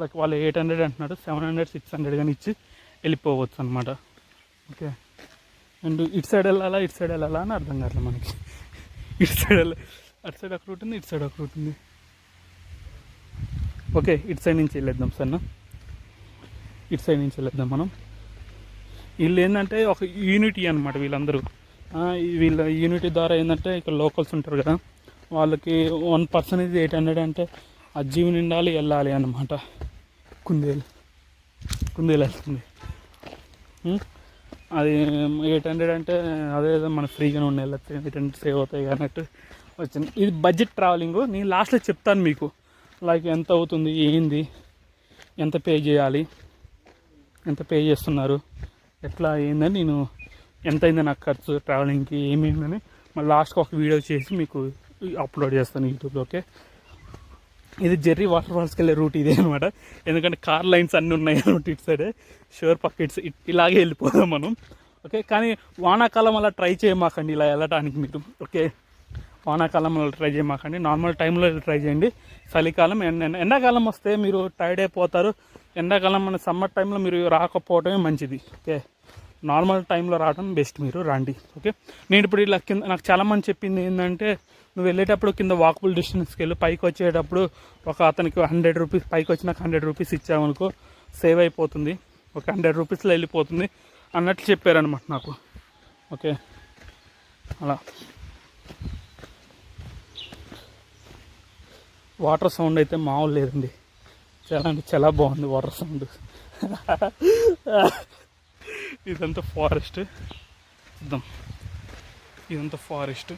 లైక్ వాళ్ళు 800 అంటున్నారు, 700-600 కానీ ఇచ్చి వెళ్ళిపోవచ్చు అనమాట. ఓకే, అండ్ ఇటు సైడ్ వెళ్ళాలా ఇటు సైడ్ వెళ్ళాలా అని అర్థం కావట్లేదు మనకి. ఇటు సైడ్ అటు సైడ్ ఒక రూట్ ఉంది, ఇటు సైడ్ ఒక రూట్ ఉంది. ఓకే, ఇటు సైడ్ నుంచి వెళ్ళేద్దాం సరేనా. ఇటు సైడ్ నుంచి వెళ్ళేద్దాం మనం. వీళ్ళు ఏంటంటే ఒక యూనిటీ అనమాట వీళ్ళందరూ. వీళ్ళ యూనిటీ ద్వారా ఏంటంటే ఇక్కడ లోకల్స్ ఉంటారు కదా, వాళ్ళకి 1 person ఇది 800 అంటే ఆ జీవి నిండాలి వెళ్ళాలి అన్నమాట. కుందేలు వెళ్తుంది. అది 800 అంటే అదేదో మన ఫ్రీగానే ఉండి వెళ్ళచ్చు, 800 సేవ్ అవుతాయి అన్నట్టు వచ్చింది. ఇది బడ్జెట్ ట్రావెలింగ్. నేను లాస్ట్లో చెప్తాను మీకు, లైక్ ఎంత అవుతుంది, ఏంది, ఎంత పే చేయాలి, ఎంత పే చేస్తున్నారు, ఎట్లా ఏందని, నేను ఎంత అయింది నాకు ఖర్చు ట్రావెలింగ్కి ఏమేందని మళ్ళీ లాస్ట్కి ఒక వీడియో చేసి మీకు అప్లోడ్ చేస్తాను యూట్యూబ్లో. ఓకే, ఇది జెర్రీ వాటర్ ఫాల్స్కి వెళ్ళే రూట్ ఇదే అనమాట. ఎందుకంటే కార్ లైన్స్ అన్నీ ఉన్నాయి అనమాట ఇటు సైడే. షూర్ పక్క ఇలాగే వెళ్ళిపోదాం మనం. ఓకే, కానీ వానాకాలం అలా ట్రై చేయమాకండి ఇలా వెళ్ళటానికి మీరు. ఓకే, వానాకాలం అలా ట్రై చేయమాకండి, నార్మల్ టైంలో ట్రై చేయండి. చలికాలం ఎండాకాలం వస్తే మీరు టైర్డ్ అయిపోతారు. ఎండాకాలం మన సమ్మర్ టైంలో మీరు రాకపోవటమే మంచిది. ఓకే, నార్మల్ టైంలో రావడం బెస్ట్, మీరు రండి. ఓకే, నేను ఇప్పుడు ఇలా కింద నాకు చాలామంది చెప్పింది ఏంటంటే నువ్వు వెళ్ళేటప్పుడు కింద వాకబుల్ డిస్టెన్స్కి వెళ్ళి పైకి వచ్చేటప్పుడు ఒక అతనికి 100 రూపీస్, పైకి వచ్చినాక 100 రూపీస్ ఇచ్చామనుకో సేవ్ అయిపోతుంది, ఒక 100 రూపీస్లో వెళ్ళిపోతుంది అన్నట్లు చెప్పారనమాట నాకు. ఓకే, అలా వాటర్ సౌండ్ అయితే మామూలు లేదండి, చాలా అంటే చాలా బాగుంది వాటర్ సౌండ్. ఇదంతా ఫారెస్ట్, చూద్దాం. ఇదంతా ఫారెస్ట్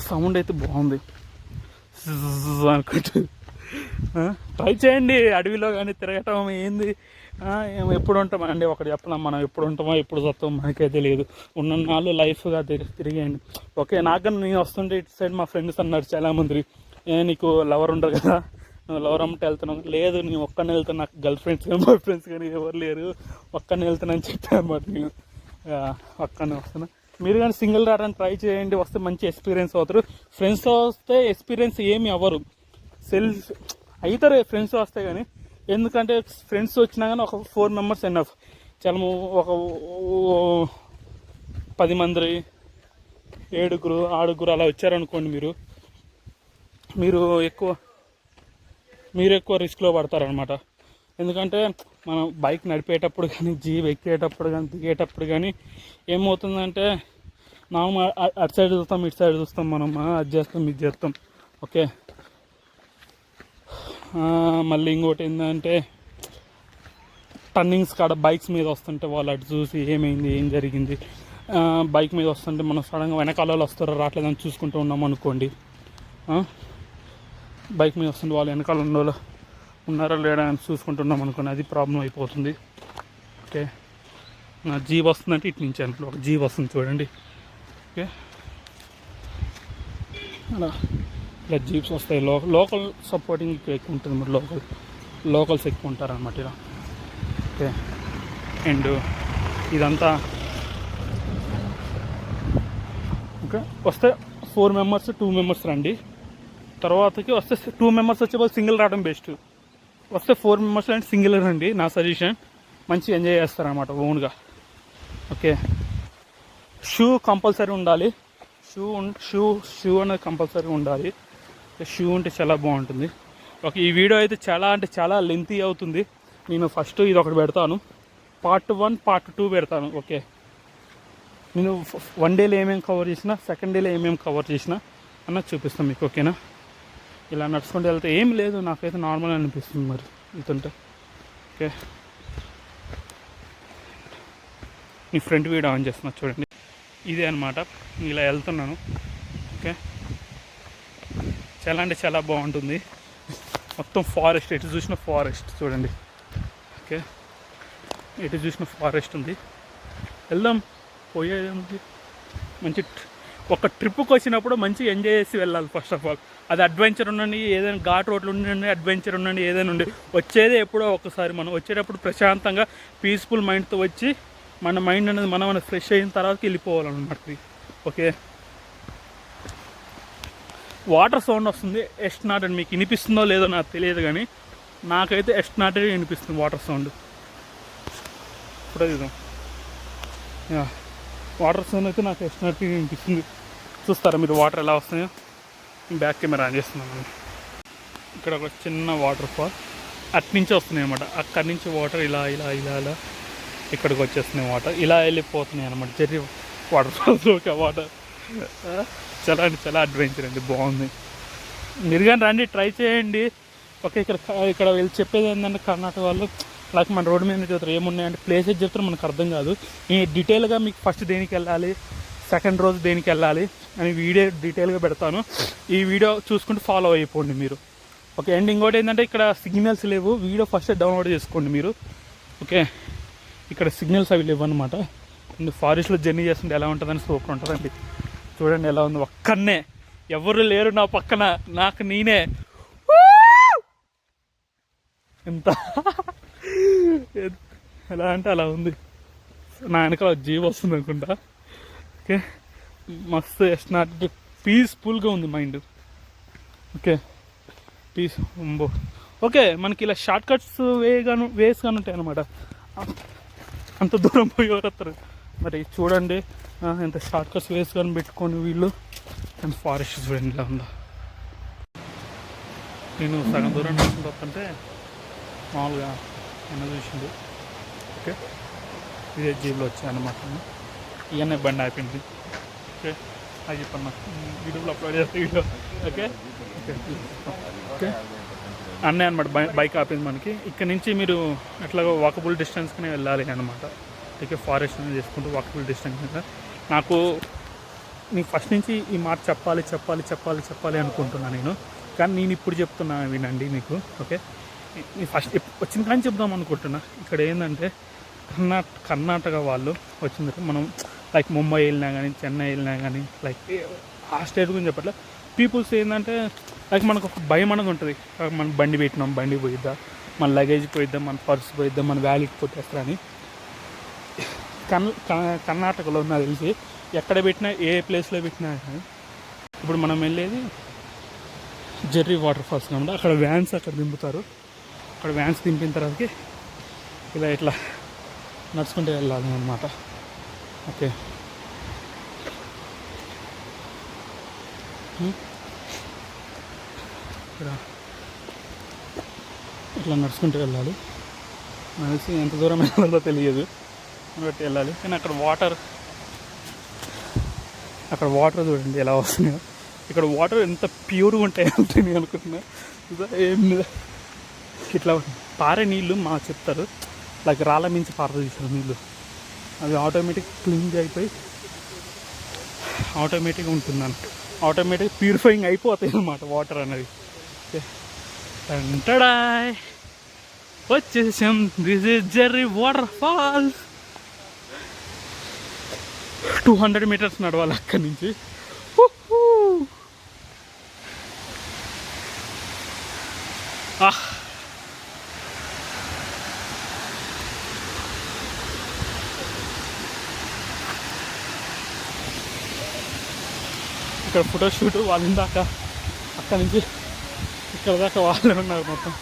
సౌండ్ అయితే బాగుంది అనుకుంటూ. ట్రై చేయండి అడవిలో కానీ తిరగటం ఏంది. ఎప్పుడు ఉంటాం అండి, ఒకటి చెప్పలేం, మనం ఎప్పుడు ఉంటామో ఎప్పుడు చస్తామో మనకైతే లేదు. ఉన్న నాళ్ళు లైఫ్గా తిరిగేయండి. ఓకే, నాకన్నా నేను వస్తుంటే ఇటు సైడ్ మా ఫ్రెండ్స్ అన్నారు చాలామంది, నీకు లవర్ ఉండరు కదా, నువ్వు లవర్ అమ్మటే వెళ్తున్నావు. లేదు, నేను ఒక్కనే వెళ్తాను, నాకు గర్ల్ ఫ్రెండ్స్ కానీ బాయ్ ఫ్రెండ్స్ కానీ ఎవరు లేరు, ఒక్కనే వెళ్తానని చెప్పాను అన్నమాట. నేను ఒక్కనే వస్తున్నా. మీరు కానీ సింగిల్ రావడానికి ట్రై చేయండి, వస్తే మంచి ఎక్స్పీరియన్స్ అవుతారు. ఫ్రెండ్స్తో వస్తే ఎక్స్పీరియన్స్ ఏమి అవ్వరు, సెల్ఫ్ అవుతారు ఫ్రెండ్స్ వస్తే కానీ. ఎందుకంటే ఫ్రెండ్స్ వచ్చినా కానీ ఒక 4 మెంబర్స్ ఎనఫ్. చాలా ఒక 10 మంది 7 6 అలా వచ్చారనుకోండి, మీరు ఎక్కువ రిస్క్లో పడతారనమాట. ఎందుకంటే మనం బైక్ నడిపేటప్పుడు కానీ జీప్ ఎక్కేటప్పుడు కానీ దిగేటప్పుడు కానీ ఏమవుతుందంటే నార్మల్ అటు సైడ్ చూస్తాం ఇటు సైడ్ చూస్తాం, మనం అది చేస్తాం ఇది చేస్తాం. ఓకే, మళ్ళీ ఇంకోటి ఏంటంటే టర్నింగ్స్ కాడ బైక్స్ మీద వస్తుంటే వాళ్ళు అటు చూసి ఏమైంది ఏం జరిగింది, బైక్ మీద వస్తుంటే మనం సడన్గా వెనకాల వస్తారో రావట్లేదని చూసుకుంటూ ఉన్నాం అనుకోండి, బైక్ మీద వస్తుంటే వాళ్ళు వెనకాల ఉన్నోళ్ళు ఉన్నారో లేడా అని చూసుకుంటున్నాం అనుకోండి, అది ప్రాబ్లం అయిపోతుంది. ఓకే, నా జీప్ వస్తుందంటే ఇటు నుంచి అంటే ఒక జీప్ వస్తుంది చూడండి. ఓకే, అలా ఇలా జీప్స్ వస్తాయి. లోకల్ సపోర్టింగ్ ఎక్కువ ఉంటుంది, మరి లోకల్స్ ఎక్కువ ఉంటారనమాట ఇలా. ఓకే, అండ్ ఇదంతా ఓకే వస్తే 4 మెంబర్స్ 2 మెంబర్స్ రండి. తర్వాతకి వస్తే 2 మెంబర్స్ వచ్చే వాళ్ళు సింగిల్ రావడం బెస్ట్. వస్తే 4 మెంబర్స్ అండ్ సింగిల్ రండి, నా సజెషన్. మంచి ఎంజాయ్ చేస్తారనమాట ఓన్గా. ఓకే, షూ కంపల్సరీ ఉండాలి, షూ అనేది కంపల్సరీ ఉండాలి. షూ ఉంటే చాలా బాగుంటుంది. ఓకే, ఈ వీడియో అయితే చాలా అంటే చాలా లెంతీ అవుతుంది. నేను ఫస్ట్ ఇది ఒకటి పెడతాను, పార్ట్ 1 పార్ట్ 2 పెడతాను. ఓకే, నేను 1 డేలో ఏమేమి కవర్ చేసినా, 2nd డేలో ఏమేమి కవర్ చేసినా అన్నది చూపిస్తాను మీకు. ఓకేనా, ఇలా నడుచుకుంటూ వెళ్తే ఏం లేదు, నాకైతే నార్మల్ అనిపిస్తుంది మరి వెళ్తుంటే. Okay, me front video on చేస్తున్నా చూడండి, ఇదే అనమాట. ఇలా వెళ్తున్నాను. ఓకే, చాలా అంటే చాలా బాగుంటుంది. మొత్తం ఫారెస్ట్, ఎటు చూసిన ఫారెస్ట్ చూడండి. ఓకే, ఎటు చూసిన ఫారెస్ట్ ఉంది. వెళ్దాం, పోయేది మంచి. ఒక ట్రిప్కి వచ్చినప్పుడు మంచి ఎంజాయ్ చేసి వెళ్ళాలి ఫస్ట్ ఆఫ్ ఆల్. అది అడ్వెంచర్ ఉండండి, ఏదైనా ఘాట్ రోడ్లు ఉండండి, అడ్వెంచర్ ఉండండి, ఏదైనా ఉండి వచ్చేదే ఎప్పుడో ఒకసారి. మనం వచ్చేటప్పుడు ప్రశాంతంగా పీస్ఫుల్ మైండ్తో వచ్చి మన మైండ్ అనేది మనం ఫ్రెష్ అయిన తర్వాత వెళ్ళిపోవాలన్నమాట. ఓకే, వాటర్ సౌండ్ వస్తుంది ఎస్ట్నాటెడ్, మీకు వినిపిస్తుందో లేదో నాకు తెలియదు కానీ నాకైతే ఎస్ట్నాటెడ్ వినిపిస్తుంది వాటర్ సౌండ్. ఇప్పుడు చూద్దాం, వాటర్ సౌండ్ అయితే నాకు ఎస్ట్నాటెడ్ వినిపిస్తుంది. చూస్తారా మీరు వాటర్ ఎలా వస్తున్నాయో? బ్యాక్ కెమెరా ఆన్ చేస్తున్నాను. ఇక్కడ ఒక చిన్న వాటర్ ఫాల్ అట్నుంచి వస్తున్నాయి అన్నమాట. అక్కడి నుంచి వాటర్ ఇలా ఇలా ఇలా ఇలా ఇక్కడికి వచ్చేస్తున్నాయి వాటర్, ఇలా వెళ్ళిపోతున్నాయి అనమాట. Jhari water falls. Okay, water చాలా అంటే చాలా అడ్వెంచర్ అండి, బాగుంది. మీరు కానీ రండి, ట్రై చేయండి. ఓకే, ఇక్కడ వీళ్ళు చెప్పేది ఏంటంటే కర్ణాటక వాళ్ళు లైక్ మన రోడ్డు మీద చెప్తారు ఏమున్నాయంటే ప్లేసెస్ చెప్తారు, మనకు అర్థం కాదు. నేను డీటెయిల్గా మీకు ఫస్ట్ దేనికి వెళ్ళాలి, 2nd రోజు దేనికి వెళ్ళాలి అని వీడియో డీటెయిల్గా పెడతాను. ఈ వీడియో చూసుకుంటూ ఫాలో అయిపోండి మీరు. ఓకే, అండ్ ఇంకోటి ఏంటంటే ఇక్కడ సిగ్నల్స్ లేవు, వీడియో ఫస్ట్ డౌన్లోడ్ చేసుకోండి మీరు. ఓకే, ఇక్కడ సిగ్నల్స్ అవి లేవు అనమాట. అండ్ ఫారెస్ట్లో జర్నీ చేస్తుంటే ఎలా ఉంటుందని సూపర్ ఉంటుందండి. చూడండి ఎలా ఉంది, ఒక్కనే ఎవరు లేరు నా పక్కన, నాకు నేనే ఎంత ఎలా అంటే అలా ఉంది. నా వెనకాల జీవ వస్తుంది అనుకుంటా. ఓకే, మస్తు ఎస్నాట్ పీస్ఫుల్గా ఉంది మైండ్. ఓకే పీస్ ఉంబో. ఓకే, మనకి ఇలా షార్ట్ కట్స్ వేస్ కానీ ఉంటాయి అన్నమాట. అంత దూరం పోయి ఎవరు వస్తారు మరి. చూడండి ఎంత షార్ట్ కట్స్ వేస్ కానీ పెట్టుకొని వీళ్ళు. అండ్ ఫారెస్ట్ చూడండి ఇలా ఉందా. నేను సగం దూరం నడుచుకుంటూ వస్తుంటే మామూలుగా ఎన్న చూసింది. ఓకే, ఇదే జీబులో వచ్చాయన్నమాట. ఇవన్నీ బండి అయిపోయింది. ఓకే, అది చెప్పన్నా యూట్యూబ్లో అప్లోడ్ చేస్తే వీడియో. ఓకే ఓకే ఓకే అన్నీ అనమాట. బైక్ ఆపింది మనకి. ఇక్కడ నుంచి మీరు ఎట్లాగో వాకబుల్ డిస్టెన్స్కి వెళ్ళాలి అనమాట. ఓకే, ఫారెస్ట్ అనేది చేసుకుంటూ వాకబుల్ డిస్టెన్స్ మీద. నాకు ఫస్ట్ నుంచి ఈ మాట చెప్పాలి చెప్పాలి చెప్పాలి చెప్పాలి అనుకుంటున్నాను నేను. కానీ నేను ఇప్పుడు చెప్తున్నా వినండి మీకు. ఓకే, ఫస్ట్ వచ్చిన కానీ చెప్దాం అనుకుంటున్నా. ఇక్కడ ఏంటంటే కర్ణాటక వాళ్ళు వచ్చింది. మనం లైక్ ముంబై వెళ్ళినా కానీ చెన్నై వెళ్ళినా కానీ లైక్ ఆ స్టేట్ గురించి చెప్పట్లే. పీపుల్స్ ఏంటంటే లైక్ మనకు ఒక భయం అనేది ఉంటుంది. మనం బండి పెట్టినాం, బండి పోయిద్దా, మన లగేజ్ పోయిద్దా, మన పర్స్ పోయిద్దా, మన వ్యాలీకి కొట్టేస్తారని. కర్ణాటకలో నాకు తెలిసి ఎక్కడ పెట్టినా ఏ ప్లేస్లో పెట్టినా కానీ ఇప్పుడు మనం వెళ్ళేది జెర్రీ వాటర్ ఫాల్స్ అనమాట. అక్కడ వ్యాన్స్ అక్కడ దింపుతారు. అక్కడ వ్యాన్స్ దింపిన తర్వాతకి ఇలా ఇట్లా నడుచుకుంటూ వెళ్ళాలి అనమాట. ఓకే, ఇక్కడ ఇట్లా నడుచుకుంటూ వెళ్ళాలి. తెలిసి ఎంత దూరం వెళ్ళాలో తెలియదు బట్టి వెళ్ళాలి. కానీ అక్కడ వాటర్ చూడండి ఎలా వస్తున్నాయో. ఇక్కడ వాటర్ ఎంత ప్యూర్గా ఉంటాయంటే నేను అనుకుంటున్నా. ఏం ఇట్లా పారే నీళ్ళు మా చెప్తారు లైక్ రాళ్ళ మించి పారదు తీసారు నీళ్ళు. అవి ఆటోమేటిక్ క్లీన్గా అయిపోయి ఆటోమేటిక్గా ఉంటుందని, ఆటోమేటిక్ ప్యూరిఫైయింగ్ అయిపోతాయి అన్నమాట వాటర్ అనేది. అంటడా వచ్చేసాం. This is Jhari waterfalls. 200 metres నడవాలి అక్కడి నుంచి. ఇక్కడ ఫోటోషూట్ వాళ్ళ దాకా అక్కడి నుంచి ఇక్కడ దాకా వాళ్ళే ఉన్నారు మొత్తం.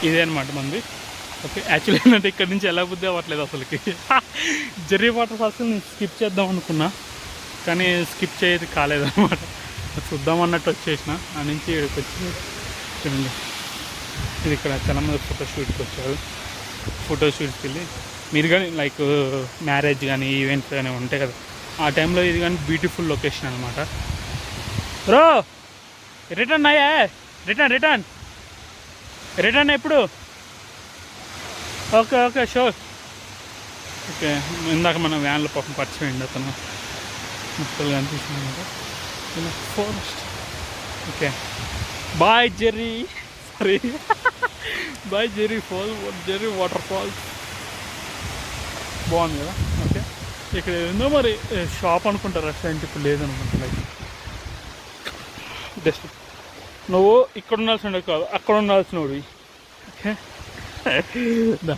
ఇదే అనమాట మంది. ఓకే, యాక్చువల్లీ ఏంటంటే ఇక్కడ నుంచి ఎలా బుద్ధి అవ్వట్లేదు అసలుకి. జెర్రీ వాటర్ ఫాల్స్ నేను స్కిప్ చేద్దాం అనుకున్నా కానీ స్కిప్ చేయదు కాలేదన్నమాట. చూద్దాం అన్నట్టు వచ్చేసిన. ఆ నుంచి ఇక్కడికి వచ్చి చూడండి, ఇది ఇక్కడ చాలా మంది ఫోటోషూట్కి వచ్చారు. ఫోటోషూట్కి వెళ్ళి మీరు కానీ లైక్ మ్యారేజ్ కానీ ఈవెంట్స్ కానీ ఉంటాయి కదా, ఆ టైంలో ఇది కానీ బ్యూటిఫుల్ లొకేషన్ అనమాట. బ్రో రిటర్న్ అయ్యా, రిటర్న్ ఎప్పుడు? Okay okay sure. ఓకే, ఇందాక మన వ్యాన్లో పాపం పరిచయం అయింది అతను, ముక్కలుగా అనిపిస్తుంది అనమాట. Forest. Okay, bye Jhari, sorry bye Jhari Jhari waterfalls. బాగుంది కదా. ఓకే, ఇక్కడ ఏందో మరి షాప్ అనుకుంటా, రెస్టారెంట్ ఇప్పుడు లేదనుకుంటా. లైక్ జస్ట్ నువ్వు ఇక్కడ ఉండాల్సిన కాదు, అక్కడ ఉండాల్సినవి. ఓకే,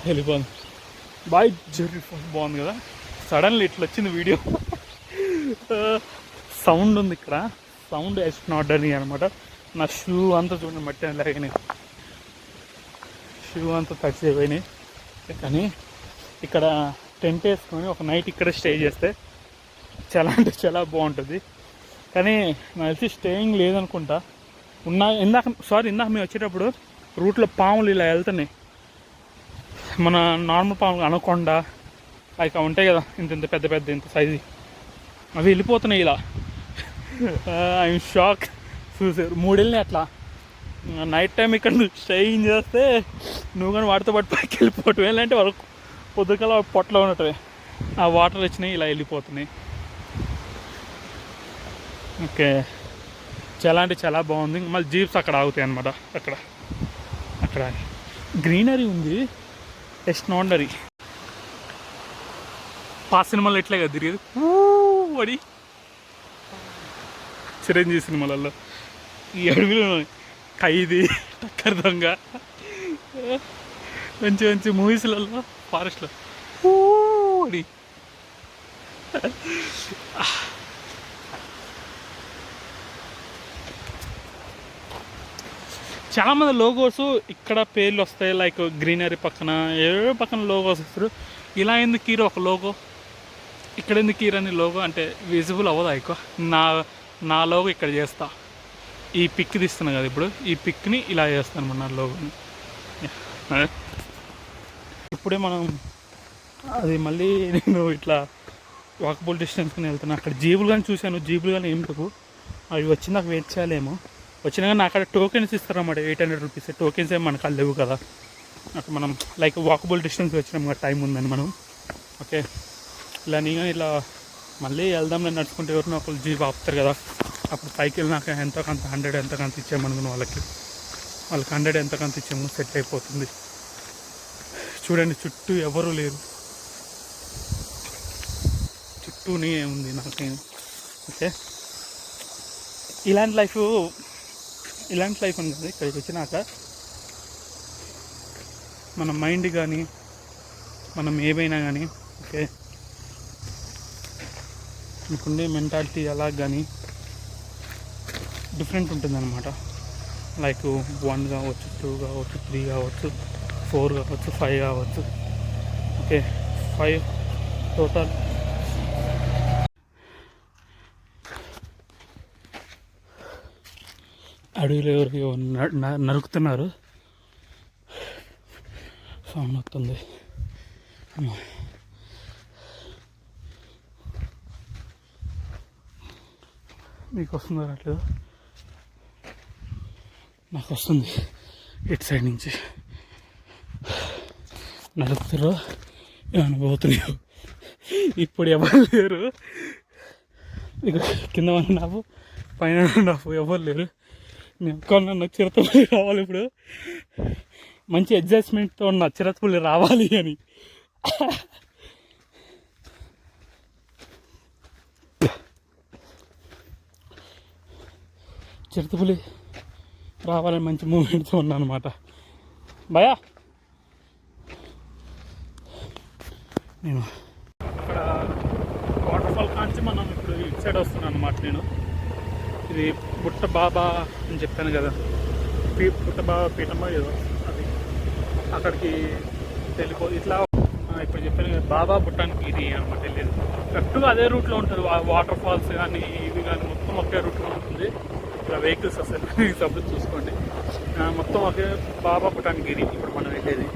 వెళ్ళిపోను. Bye Jerry falls. బాగుంది కదా. సడన్లీ ఇట్లా వచ్చింది వీడియో. సౌండ్ ఉంది ఇక్కడ, సౌండ్ ఎక్స్ట్రాడనరీ అనమాట. నా షూ అంతా చూడండి మట్టి లాగానే, షూ అంతా టచ్ అయిపోయినాయి. కానీ ఇక్కడ టెంట్ వేసుకొని ఒక నైట్ ఇక్కడ స్టే చేస్తే చాలా అంటే చాలా బాగుంటుంది. కానీ నాకు తెలిసి స్టేయింగ్ లేదనుకుంటా. ఇందాక మేము వచ్చేటప్పుడు రూట్లో పాములు ఇలా వెళ్తున్నాయి. మన నార్మల్ పాములు అనకొండ అవి ఉంటాయి కదా, ఇంత పెద్ద పెద్ద ఇంత సైజు, అవి వెళ్ళిపోతున్నాయి ఇలా. I'm shock. చూసారు 3 వెళ్ళినాయి అట్లా. నైట్ టైం ఇక్కడ స్టేయింగ్ చేస్తే నువ్వు కానీ వాటితో పాటు పైకి వెళ్ళిపోవటం, ఏంటంటే వాళ్ళకు పొద్దుకల పొట్టలో ఉన్నట్టువే ఆ వాటర్ వచ్చినాయి ఇలా వెళ్ళిపోతున్నాయి. ఓకే, చాలా అంటే చాలా బాగుంది. మళ్ళీ జీప్స్ అక్కడ ఆగుతాయి అన్నమాట. అక్కడ గ్రీనరీ ఉంది, ఎక్స్ట్రాడినరీ. సినిమాలో ఎట్లే కదా తిరిగేది వడి చిరంజీవి సినిమాలలో, ఈ అడవిలో ఖైదీ, టక్కర్ దొంగ, మంచి మంచి మూవీస్లలో ఫారెస్ట్లో వడి. చాలామంది లోగోస్ ఇక్కడ పేర్లు వస్తాయి, లైక్ గ్రీనరీ పక్కన ఏవో పక్కన లోగోస్ వస్తారు. ఇలా ఎందుకు హీరో ఒక లోగో, ఇక్కడ ఎందుకు హీరో అని లోగో అంటే విజిబుల్ అవ్వదా ఎక్కువ. నా లోగో ఇక్కడ చేస్తా, ఈ పిక్ తీస్తున్నా కదా ఇప్పుడు, ఈ పిక్ని ఇలా చేస్తాను మన లోగోని. ఇప్పుడే మనం అది మళ్ళీ నేను ఇట్లా వాకబుల్ డిస్టెన్స్కి వెళ్తున్నా. అక్కడ జీబులు కానీ చూశాను, జీబులు కానీ ఏం లేవు. అవి వచ్చి నాకు వెయిట్ చేయాలేమో. వచ్చినా కానీ అక్కడ టోకెన్స్ ఇస్తారన్నమాట, 800 రూపీస్. టోకెన్స్ ఏమి మనకు లేవు కదా. అక్కడ మనం లైక్ వాకబుల్ డిస్టెన్స్ వచ్చినాం కదా, టైం ఉందని మనం. ఓకే, ఇలా నేను ఇలా మళ్ళీ వెళ్దాం, నేను నడుచుకుంటే ఎవరినో ఒకళ్ళు జీప్ ఆపుతారు కదా. అప్పుడు పైకి వెళ్ళినాక ఎంతో కొంత 100 ఎంత కొంత ఇచ్చామనుకున్న వాళ్ళకి 100 ఎంత కొంత ఇచ్చాము, సెట్ అయిపోతుంది. చూడండి చుట్టూ ఎవరు లేరు, చుట్టూనే ఉంది నాకేం. ఓకే, ఇలాంటి లైఫ్ ఉంది కదా. ఇక్కడికి వచ్చినాక మన మైండ్ కానీ మనం ఏమైనా కానీ, ఓకే, మీకుండే మెంటాలిటీ అలా కానీ డిఫరెంట్ ఉంటుంది అనమాట. లైక్ 1 కావచ్చు, 2 కావచ్చు, 3 కావచ్చు, 4 కావచ్చు, 5 కావచ్చు. Okay, 5 total. అడవిలో ఎవరు నరుకుతున్నారు, సౌండ్ వస్తుంది. మీకు వస్తుందో రావట్లేదు, నాకు వస్తుంది. ఇటు సైడ్ నుంచి నడుపుతారో ఏమైనా పోతున్నాయో. ఇప్పుడు ఎవరు లేరు, ఇక కింద 1.5 పైన 1.5 ఎవరు లేరు. నేను ఒక్కళ్ళన్నా చిరతపులి రావాలి ఇప్పుడు, మంచి అడ్జస్ట్మెంట్తో ఉన్న చిరతపులి రావాలి అని. చిరతపులి రావాలని మంచి మూమెంట్తో ఉన్నా అనమాట. భయా నేను అక్కడ వాటర్ఫాల్ కాంచి మనం ఇప్పుడు ఇటు సైడ్ వస్తున్నాను అనమాట. నేను ఇది బుట్ట బాబా అని చెప్పాను కదా, బుట్ట బాబా పీఠమా ఏదో, అది అక్కడికి ఇట్లా ఇప్పుడు చెప్పాను కదా, బాబా బుట్టానికి ఇది అనమాట వెళ్ళేది. కరెక్ట్గా అదే రూట్లో ఉంటుంది. వాటర్ ఫాల్స్ కానీ ఇవి కానీ మొత్తం ఒకే రూట్లో ఉంటుంది. ఇలా వెహికల్స్ వస్తాయి, సపోజ్ చూసుకోండి. మొత్తం ఒకే బాబా బుట్టానికి ఇది ఇప్పుడు మనం వెళ్ళేది.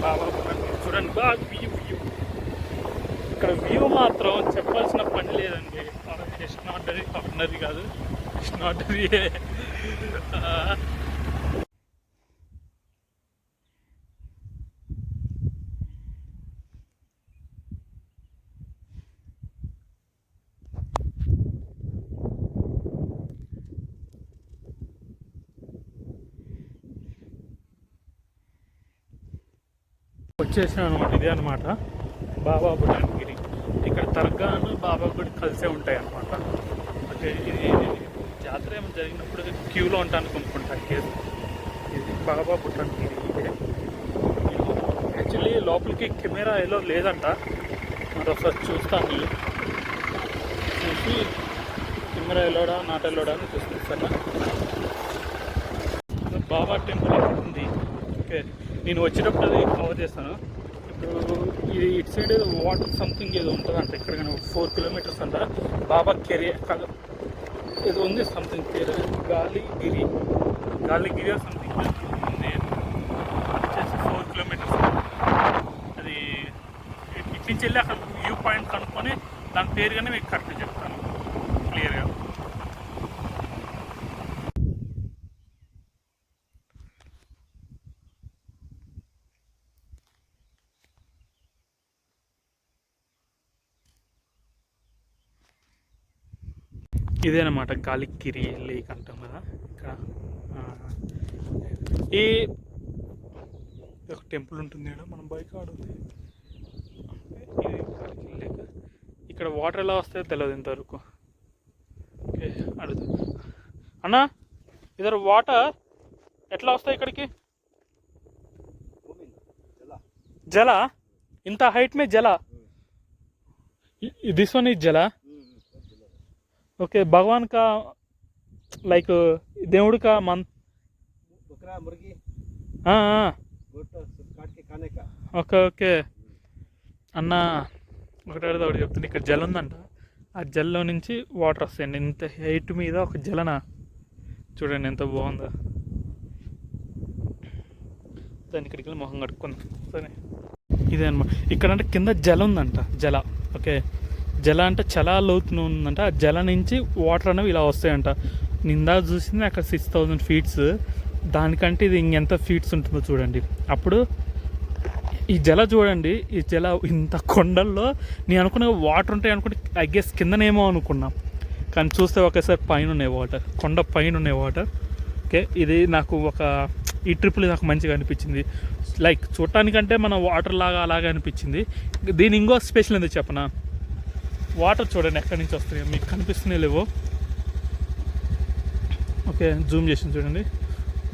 బాబా బుట్టానికి చూడండి, బాగా వ్యూ. ఇక్కడ వ్యూ మాత్రం చెప్పాల్సిన పని లేదండి. ఆర్డినరీ కాదు, ఎక్స్ట్రాడినరీ. వచ్చేసాను అనమాట. ఇదే అనమాట బాబా బుట్టానికి. ఇక్కడ దర్గాను బాబా గుడి కలిసే ఉంటాయి అన్నమాట. ఓకే, ఇది జాతర ఏమో జరిగినప్పుడు క్యూలో ఉంటాను కొనుక్కుంటా కేసు. ఇది బాబా బుట్టానికి. యాక్చువల్లీ లోపలికి కెమెరా ఎలా లేదంట, మరి ఒకసారి చూస్తాను. చూసి కెమెరా వెళ్ళాడా నాట్ వెళ్ళాడా అని చూపిస్తాను. బాబా టెంపుల్ ఉంది. ఓకే, నేను వచ్చేటప్పుడు అది కవర్ చేస్తాను. ఇప్పుడు ఇది ఇటు సైడ్ వాటర్ సంథింగ్ ఏదో ఉంటుందంట. ఇక్కడ 4 కిలోమీటర్స్ అంట. బాబా కెరియర్ ఇది ఉంది సంథింగ్ పేరు గాలిగిరి గాలిగిరి సంథింగ్ ఉంది వచ్చేసి 4 కిలోమీటర్స్. అది ఇటు నుంచి వెళ్ళి అక్కడ వ్యూ పాయింట్ కనుక్కొని దాని పేరు కానీ మీకు కరెక్ట్ చెప్తాను క్లియర్గా. ఇదేనమాట గాలిగిరి లేక్ అంటాం కదా ఇక్కడ. ఈ ఒక టెంపుల్ ఉంటుంది ఇక్కడ, మనం బైక్ ఆడుంది. ఇది గాలిగిరి లేక్. ఇక్కడ వాటర్ ఎలా వస్తాయో తెలియదు ఇంతవరకు. ఓకే అడుగుతా అన్నా, ఇద్దరు వాటర్ ఎట్లా వస్తాయి ఇక్కడికి? జల ఇంత హైట్ మే జల, దిస్ వన్ ఇస్ జల. ओके भगवान का लाइक దేవుడు का मन बकरा मुर्गी काट के खाने का. ఓకే ఓకే అన్న ఒకటి ఒకటి చెప్తుంది. ఇక్కడ జల ఉందంట, ఆ జల్లో నుంచి వాటర్ వస్తాయండి. ఇంత హైట్ మీద ఒక జలన చూడండి ఎంత బాగుందో. దాని ఇక్కడికి వెళ్ళి మొహం కడుక్కుందాం. సరే ఇదే అనమాట. ఇక్కడ అంటే కింద జల ఉందంట, జల. ఓకే జల అంటే చాలా లోతున ఉందంట. ఆ జల నుంచి వాటర్ అనేవి ఇలా వస్తాయంట. నిందా చూసింది అక్కడ 6000 ఫీట్స్, దానికంటే ఇది ఇంకెంత ఫీట్స్ ఉంటుందో చూడండి. అప్పుడు ఈ జల చూడండి, ఈ జల ఇంత కొండల్లో నేను అనుకున్న వాటర్ ఉంటాయి అనుకుంటే ఐ గెస్ కిందనేమో అనుకున్నాం, కానీ చూస్తే ఒకేసారి పైన ఉన్నాయి వాటర్, కొండ పైన ఉన్నాయి వాటర్. ఓకే ఇది నాకు ఈ ట్రిప్లో నాకు మంచిగా అనిపించింది. లైక్ చూడటానికంటే మన వాటర్ లాగా అలాగే అనిపించింది. దీని ఇంకో స్పెషల్ ఎందుకు చెప్పనా, వాటర్ చూడండి ఎక్కడి నుంచి వస్తున్నాయో మీకు కనిపిస్తున్నాయి లేవో. ఓకే జూమ్ చేసి చూడండి,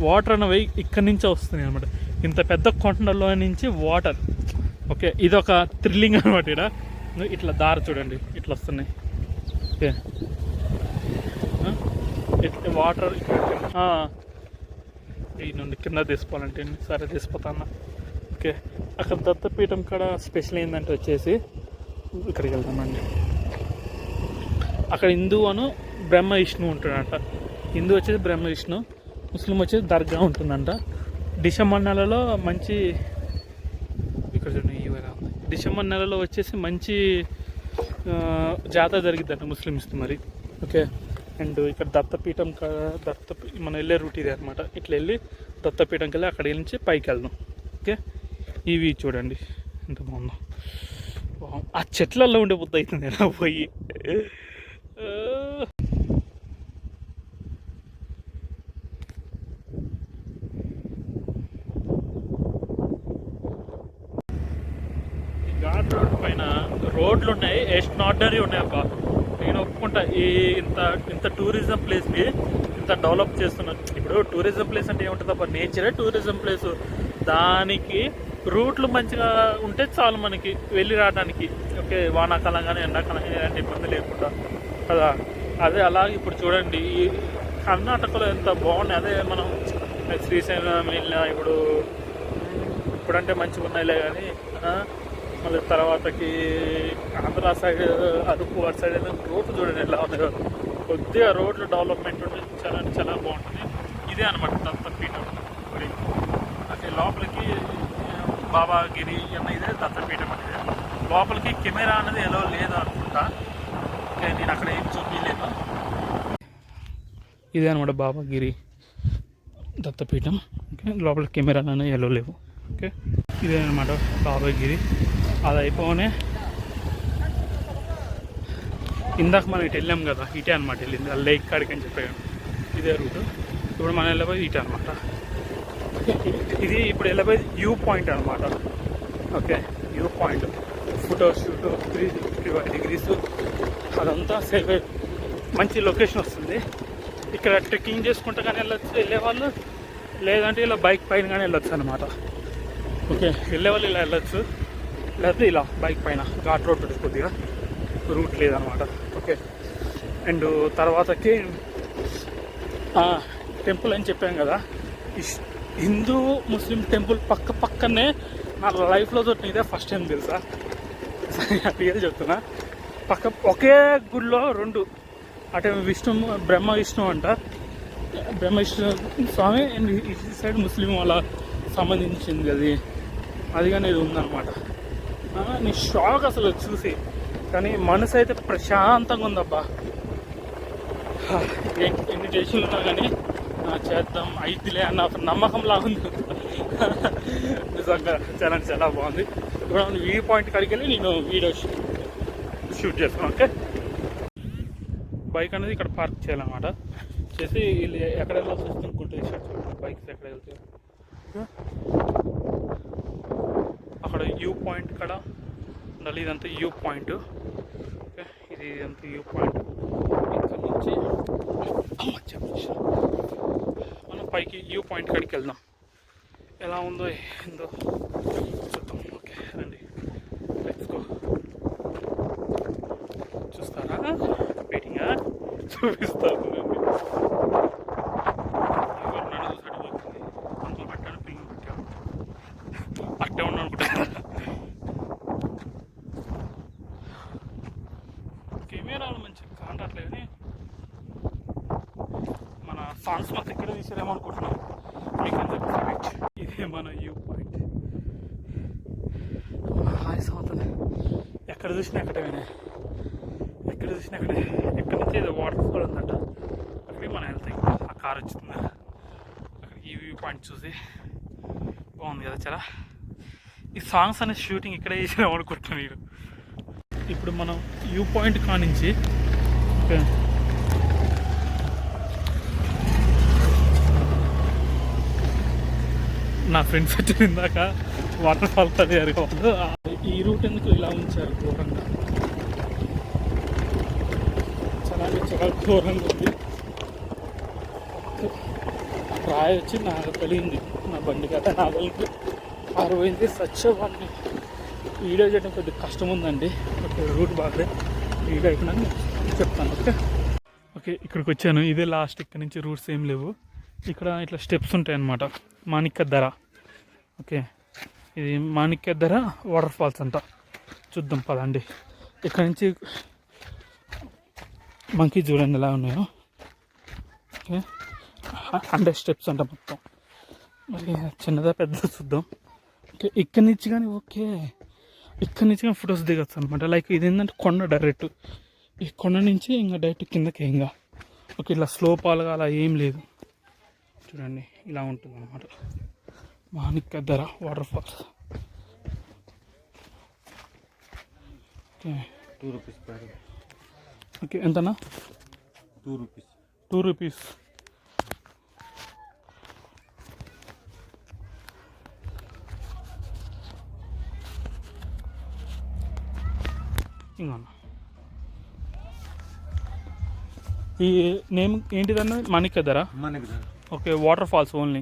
వాటర్ అనేవి ఇక్కడి నుంచే వస్తున్నాయి అనమాట. ఇంత పెద్ద కొండలో నుంచి వాటర్. ఓకే ఇది ఒక థ్రిల్లింగ్ అనమాట. ఇక్కడ ఇట్లా దారి చూడండి ఇట్లా వస్తున్నాయి. ఓకే ఇట్లా వాటర్ ఈ నుండి కింద తీసుకోవాలంటే సరే తీసిపోతాను. ఓకే అక్కడ దత్తపీఠం కాడ స్పెషల్ ఏంటంటే వచ్చేసి ఇక్కడికి వెళ్తామండి. అక్కడ హిందూ అను బ్రహ్మ విష్ణు ఉంటుందంట. హిందూ వచ్చేసి బ్రహ్మ విష్ణు, ముస్లిం వచ్చేసి దర్గా ఉంటుందంట. డిసెంబర్ నెలలో మంచి ఇక్కడ చూడండి డిసెంబర్ నెలలో వచ్చేసి మంచి జాతర జరిగిద్దంట ముస్లిమ్స్కి మరి. ఓకే అండ్ ఇక్కడ దత్తపీఠం మనం వెళ్ళే రూట్ ఇదే అనమాట. ఇట్లా వెళ్ళి దత్తపీఠంకి వెళ్ళి అక్కడి నుంచి పైకి వెళ్దాం. ఓకే ఇవి చూడండి ఎంత బాగుందో. ఆ చెట్లలో ఉండే బుద్ధి అవుతుంది ఎలా పోయి. ఘాట్ రోడ్ పైన రోడ్లు ఉన్నాయి, ఎక్స్ట్రాడినరీ ఉన్నాయి అబ్బా. నేను ఒప్పుకుంటా ఇంత టూరిజం ప్లేస్ని ఇంత డెవలప్ చేస్తున్నారు. ఇప్పుడు టూరిజం ప్లేస్ అంటే ఏముంటుంది అబ్బా, నేచరే టూరిజం ప్లేసు. దానికి రూట్లు మంచిగా ఉంటే చాలు మనకి వెళ్ళి రావడానికి. ఓకే వానాకాలం కానీ ఎండాకాలం కానీ ఎలాంటి ఇబ్బంది లేకుండా కదా. అదే అలాగే ఇప్పుడు చూడండి ఈ కర్ణాటకలో ఎంత బాగున్నాయి. అదే మనం శ్రీశైలం వెళ్ళినా ఇప్పుడంటే మంచిగా ఉన్నాయిలే కానీ మళ్ళీ తర్వాతకి ఆంధ్ర సైడ్ అరకు అటు సైడ్ రోడ్లు చూడండి ఎలా ఉన్నాయో. కొద్దిగా రోడ్లు డెవలప్మెంట్ ఉంటే చాలా అంటే చాలా బాగుంటుంది. ఇదే అనమాట దత్తపీఠం గుడి. అంటే లోపలికి బాబాగిరి అన్న ఇదే దత్తపీఠం అనేది. లోపలికి కెమెరా అనేది ఎలా లేదు అనుకుంటా, నేను అక్కడ ఏం చూపించలేదు. ఇదే అనమాట బాబాగిరి దత్తపీఠం. ఓకే లోపల కెమెరా అనేది ఎలా లేవు. ఓకే ఇదే అనమాట బాబాగిరి. అది అయిపోగానే ఇందాక మనం ఇటు వెళ్ళాం కదా, ఇటే అనమాట వెళ్ళింది ఆ లేక్ కాడికి అని చెప్పాను. ఇదే రూట్. ఇప్పుడు మనం వెళ్ళబోయేది ఇటే అనమాట. ఇది ఇప్పుడు వెళ్ళబోయేది వ్యూ పాయింట్ అనమాట. Okay view point photo shoot 365 degrees అదంతా సేవ్ మంచి లొకేషన్ వస్తుంది. ఇక్కడ ట్రెక్కింగ్ చేసుకుంటూ కానీ వెళ్ళొచ్చు వెళ్ళేవాళ్ళు, లేదంటే ఇలా బైక్ పైన కానీ వెళ్ళొచ్చు అనమాట. ఓకే వెళ్ళేవాళ్ళు ఇలా వెళ్ళొచ్చు, లేకపోతే ఇలా బైక్ పైన ఘాట్ రోడ్ కొద్దిగా రూట్ లేదనమాట. ఓకే అండ్ తర్వాతకి టెంపుల్ అని చెప్పాం కదా, హిందూ ముస్లిం టెంపుల్ పక్కనే నా లైఫ్లో దొరికిన ఇదే ఫస్ట్ టైం తెలుసా. క్లియర్ చెప్తున్నా, ఒకే గుడిలో రెండు అటు విష్ణు బ్రహ్మ విష్ణు అంట, బ్రహ్మ విష్ణు స్వామి, అండ్ ఈ సైడ్ ముస్లిం వాళ్ళ సంబంధించింది అది కానీ ఇది ఉందన్నమాట. నీ షాక్ అసలు చూసి, కానీ మనసు అయితే ప్రశాంతంగా ఉందబ్బా. ఎన్ని టెన్షన్లు ఉన్నా కానీ చేద్దాం అయిద్దిలే అన్న ఒక నమ్మకంలా ఉంది. నిజంగా చాలా బాగుంది. ఇప్పుడు వ్యూ పాయింట్ కాడికి వెళ్ళి నేను వీడియో షూట్ చేస్తాను. ఓకే, బైక్ అనేది ఇక్కడ పార్క్ చేయాలన్నమాట. చేసి వీళ్ళు ఎక్కడ వెళ్ళాల్సి వస్తుంది అనుకుంటే బైక్స్ ఎక్కడ వెళ్తాయి. అక్కడ వ్యూ పాయింట్ కాడ ఉండాలి. ఇదంతా వ్యూ పాయింట్. ఓకే, ఇది అంతా వ్యూ పాయింట్. ఇక్కడ నుంచి మనం పైకి వ్యూ పాయింట్ కాడికి వెళ్దాం. ఎలా ఉందో ఏందో చూద్దాం. ఓకే రండి, లెట్స్ గో. చూస్తారా వెయిటింగా? చూపిస్తాను. నన్ను చూసాడు పోతుంది. అందులో పెట్టాను, పిల్లి పెట్టాను, అట్టే ఉన్నాను అనుకుంటా. కెమెరాలు మంచిగా కాంటాట్లేదు. మన సాంగ్స్ మొత్తం ఇక్కడ తీసారేమో అనుకుంటున్నాం. మీకు అని చెప్పి ఇదే మన వ్యూ పాయింట్. హాయిస్ అవుతుంది. ఎక్కడ చూసినా అక్కడే, ఎక్కడ చూసినా అక్కడే. ఎక్కడి నుంచి ఏదో వాటర్ ఫాల్ ఉందంట, అక్కడికి మనం వెళ్తాం. ఆ కార్ వచ్చింది అక్కడ. ఈ వ్యూ పాయింట్ చూసి బాగుంది కదా చాలా. ఈ సాంగ్స్ అనే షూటింగ్ ఇక్కడే చేసాము అనుకుంటున్నాను నేను. ఇప్పుడు మనం వ్యూ పాయింట్ కానించి ఓకే నా ఫ్రెండ్స్ వచ్చిన ఇందాక వాటర్ ఫాల్ పడారు వాళ్ళు. ఈ రూట్ ఎందుకు ఇలా ఉంచారు ఘోరంగా, చాలా ఘోరంగా ఉంది. రాయి వచ్చి నాకు కలిగింది, నా బండి కదా నా బలికి ఆరుపోయింది. సచ్చవాడిని వీడియో చేయడం కొద్దిగా కష్టం ఉందండి. ఓకే, రూట్ బాగా వీడియో అయిపోయినా చెప్తాను. ఓకే, ఇక్కడికి వచ్చాను. ఇదే లాస్ట్. ఇక్కడ నుంచి రూట్స్ ఏం లేవు. ఇక్కడ ఇట్లా స్టెప్స్ ఉంటాయి అన్నమాట. మాణిక్యధర. ఓకే, ఇది మాణిక్యధర వాటర్ ఫాల్స్ అంట. చూద్దాం పదండి. ఇక్కడ నుంచి మంకీ చూడండి ఎలా ఉన్నాయో. ఓకే, 100 స్టెప్స్ అంట మొత్తం. మరి చిన్నదా పెద్దదా చూద్దాం. ఓకే, ఇక్కడి నుంచి కానీ ఇక్కడి నుంచి కానీ ఫొటోస్ దిగచ్చు అనమాట. లైక్ ఇది ఏంటంటే కొండ డైరెక్ట్. ఈ కొండ నుంచి ఇంకా డైరెక్ట్ కిందకి ఇంకా ఓకే, ఇలా స్లో పాలుగా అలా ఏం లేదు. చూడండి ఇలా ఉంటుంది అన్నమాట Manikyadhara water falls. Okay, 2 rupees per. Okay, ఎంతనా? 2 రూపీస్. 2 రూపీస్. ఇంకా ఈ నేమ్ ఏంటిదన్న? Manikyadhara. Okay, water falls only.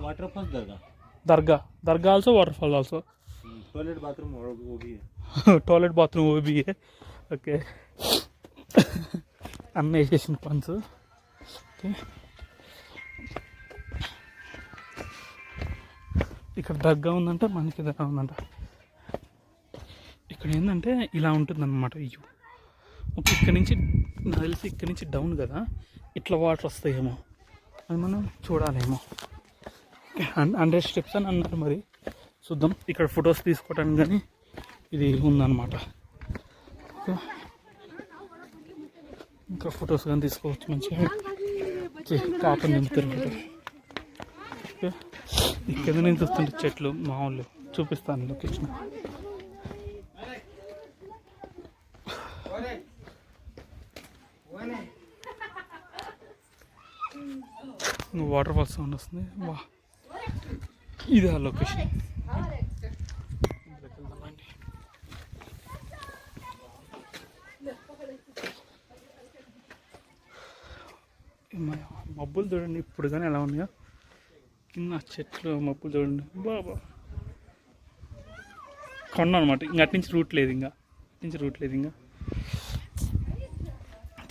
Water falls దర్గా also water fall also. Toilet bathroom वो भी है. टॉयलेट बाथरूम वो भी है. ఓకే, అన్న వేసేసిన పన్స్. ఓకే, ఇక్కడ దర్గా ఉందంట, మాణిక్యధర ఉందంట. ఇక్కడ ఏంటంటే ఇలా ఉంటుందన్నమాట వ్యూ. ఓకే, ఇక్కడ నుంచి నాకు తెలిసి ఇక్కడ నుంచి డౌన్ కదా, ఇట్లా వాటర్ వస్తాయేమో, అది మనం చూడాలేమో. 100 స్టెప్స్ అని అన్నారు. మరి చూద్దాం. ఇక్కడ ఫొటోస్ తీసుకోవడానికి కానీ ఇది ఉందన్నమాట. ఓకే, ఇంకా ఫొటోస్ కానీ తీసుకోవచ్చు మంచిగా. కాపని నింపుతారు. ఓకే, ఇక్కడ నుంచి చూస్తుంటే చెట్లు మామూలు. చూపిస్తాను లొకేషన్. వాటర్ ఫాల్స్ సౌండ్ వస్తుంది. వా, ఇది ఆ లొకేషన్. మబ్బులు చూడండి ఇప్పుడు కానీ ఎలా ఉన్నాయో. కింద చెట్లు మబ్బులు చూడండి. బాబా కొండ అనమాట. ఇంకా అటు నుంచి రూట్ లేదు, ఇంకా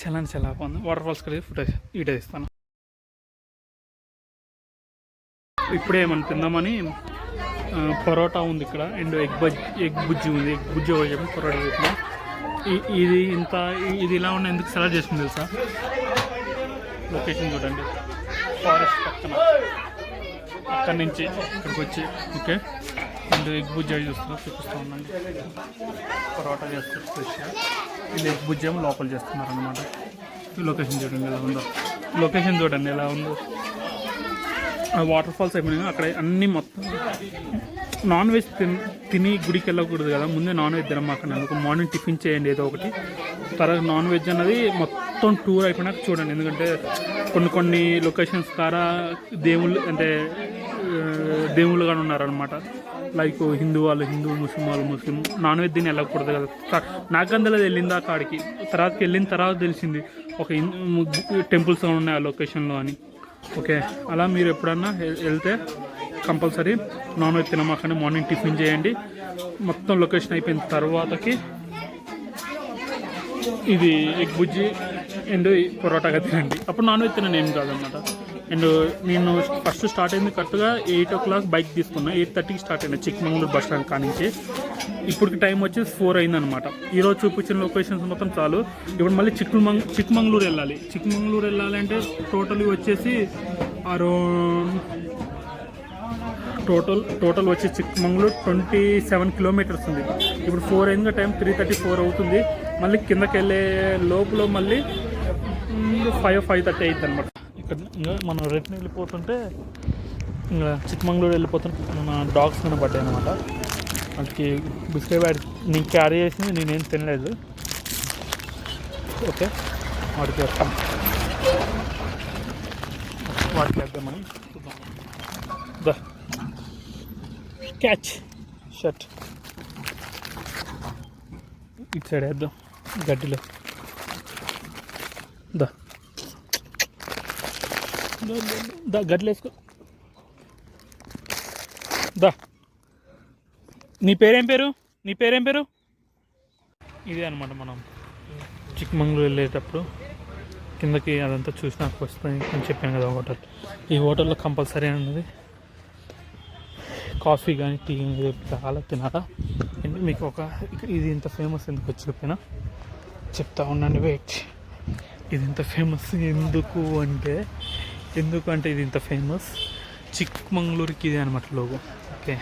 చాలా బాగుంది. వాటర్ ఫాల్స్ కలిగి ఫుటేజ్ వీడియో ఇస్తాను. ఇప్పుడే మనం తిందామని పరోటా ఉంది ఇక్కడ, అండ్ ఎగ్ బుజ్జి ఉంది. ఎగ్ బుజ్జి ఒకటి చెప్పి పరోటా చెప్పిన ఇది ఇంత ఇది ఇలా ఉన్న ఎందుకు సెలెక్ట్ చేసుకుంది తెలుసా? లొకేషన్ చూడండి, ఫారెస్ట్ పక్కన, అక్కడి నుంచి ఇక్కడికి వచ్చి ఓకే. అండ్ ఎగ్ బుజ్జి చూపిస్తూ ఉండండి. పరోటా చేస్తారు స్పెషల్. ఇది ఎగ్ బుజ్జి ఏమో లోపల చేస్తున్నారు అనమాట. లొకేషన్ చూడండి ఎలా ఉందో, లొకేషన్ చూడండి ఎలా ఉందో. వాటర్ ఫాల్స్ అయిపోయినాయి అక్కడ అన్నీ మొత్తం. నాన్ వెజ్ తిని గుడికి వెళ్ళకూడదు కదా, ముందే నాన్ వెజ్ తినమాకండి. ఒక మార్నింగ్ టిఫిన్ చేయండి ఏదో ఒకటి, తర్వాత నాన్ వెజ్ అన్నది మొత్తం టూర్ అయిపోయినాక చూడండి. ఎందుకంటే కొన్ని లొకేషన్స్ ద్వారా దేవుళ్ళు అంటే దేవుళ్ళు కానీ ఉన్నారనమాట. లైక్ హిందూ వాళ్ళు హిందూ, ముస్లిం వాళ్ళు ముస్లిం. నాన్ వెజ్ తిని వెళ్ళకూడదు కదా. నాకందలేదు వెళ్ళింది ఆ కాడికి, తర్వాతకి వెళ్ళిన తర్వాత తెలిసింది ఒక టెంపుల్స్ ఉన్నాయి ఆ లొకేషన్లో అని. ఓకే, అలా మీరు ఎప్పుడన్నా వెళ్తే కంపల్సరీ నాన్ వెజ్ తినమాకండి, మార్నింగ్ టిఫిన్ చేయండి. మొత్తం లొకేషన్ అయిపోయిన తర్వాతకి ఇది ఎగ్ బుజ్జి అండ్ పొరోటాగా తినండి. అప్పుడు నాన్ వెజ్ తినని ఏం కాదనమాట. అండ్ నేను ఫస్ట్ స్టార్ట్ అయింది కరెక్ట్గా 8 o'clock బైక్ తీసుకున్నా. 8:30కి స్టార్ట్ అయినా చిక్మంగళూరు బస్ స్టాండ్ కానించి. ఇప్పటికి టైం వచ్చేసి 4 అయిందనమాట. ఈరోజు చూపించిన లొకేషన్స్ మొత్తం చాలు. ఇప్పుడు మళ్ళీ చిక్మంగళూరు వెళ్ళాలి. చిక్మంగళూరు వెళ్ళాలి అంటే టోటల్ వచ్చేసి అరౌండ్ టోటల్ వచ్చి చిక్మంగళూరు 27 kilometers ఉంది. ఇప్పుడు 4 అయిందిగా టైం, 3:34 అవుతుంది. మళ్ళీ కిందకి వెళ్ళే లోపల మళ్ళీ 5:30 అయింది అనమాట. ఇక్కడ ఇంకా మనం రిటర్న్ వెళ్ళిపోతుంటే ఇంకా చిక్మంగళూరు వెళ్ళిపోతుంటే మన డాగ్స్ కనబడ్డాయి అనమాట. వాటికి బిస్కెట్ బ్యాడ్ నేను క్యారీ చేసింది నేనేం తినలేదు. ఓకే, వాటికి వస్తాం, వాటికి వేద్దామని ద క్యాచ్ షర్ట్ ఇటు సైడ్ వేద్దాం గడ్డిలో. దా గడ్డలు వేసుకో. దా, నీ పేరేం పేరు? ఇదే అనమాట మనం చిక్మంగళూరు వెళ్ళేటప్పుడు కిందకి అదంతా చూసినాక వస్తాయి అని చెప్పాను కదా హోటల్. ఈ హోటల్లో కంపల్సరీ అన్నది కాఫీ కానీ టీ చాలా తినాలా. మీకు ఇది ఇంత ఫేమస్ ఎందుకు వచ్చి చెప్తా ఉండండి, వెయిట్. ఇది ఇంత ఫేమస్ ఎందుకు అంటే ఇది ఇంత ఫేమస్ చిక్మంగళూరుకి ఇదే అనమాట లోగో. ఓకే,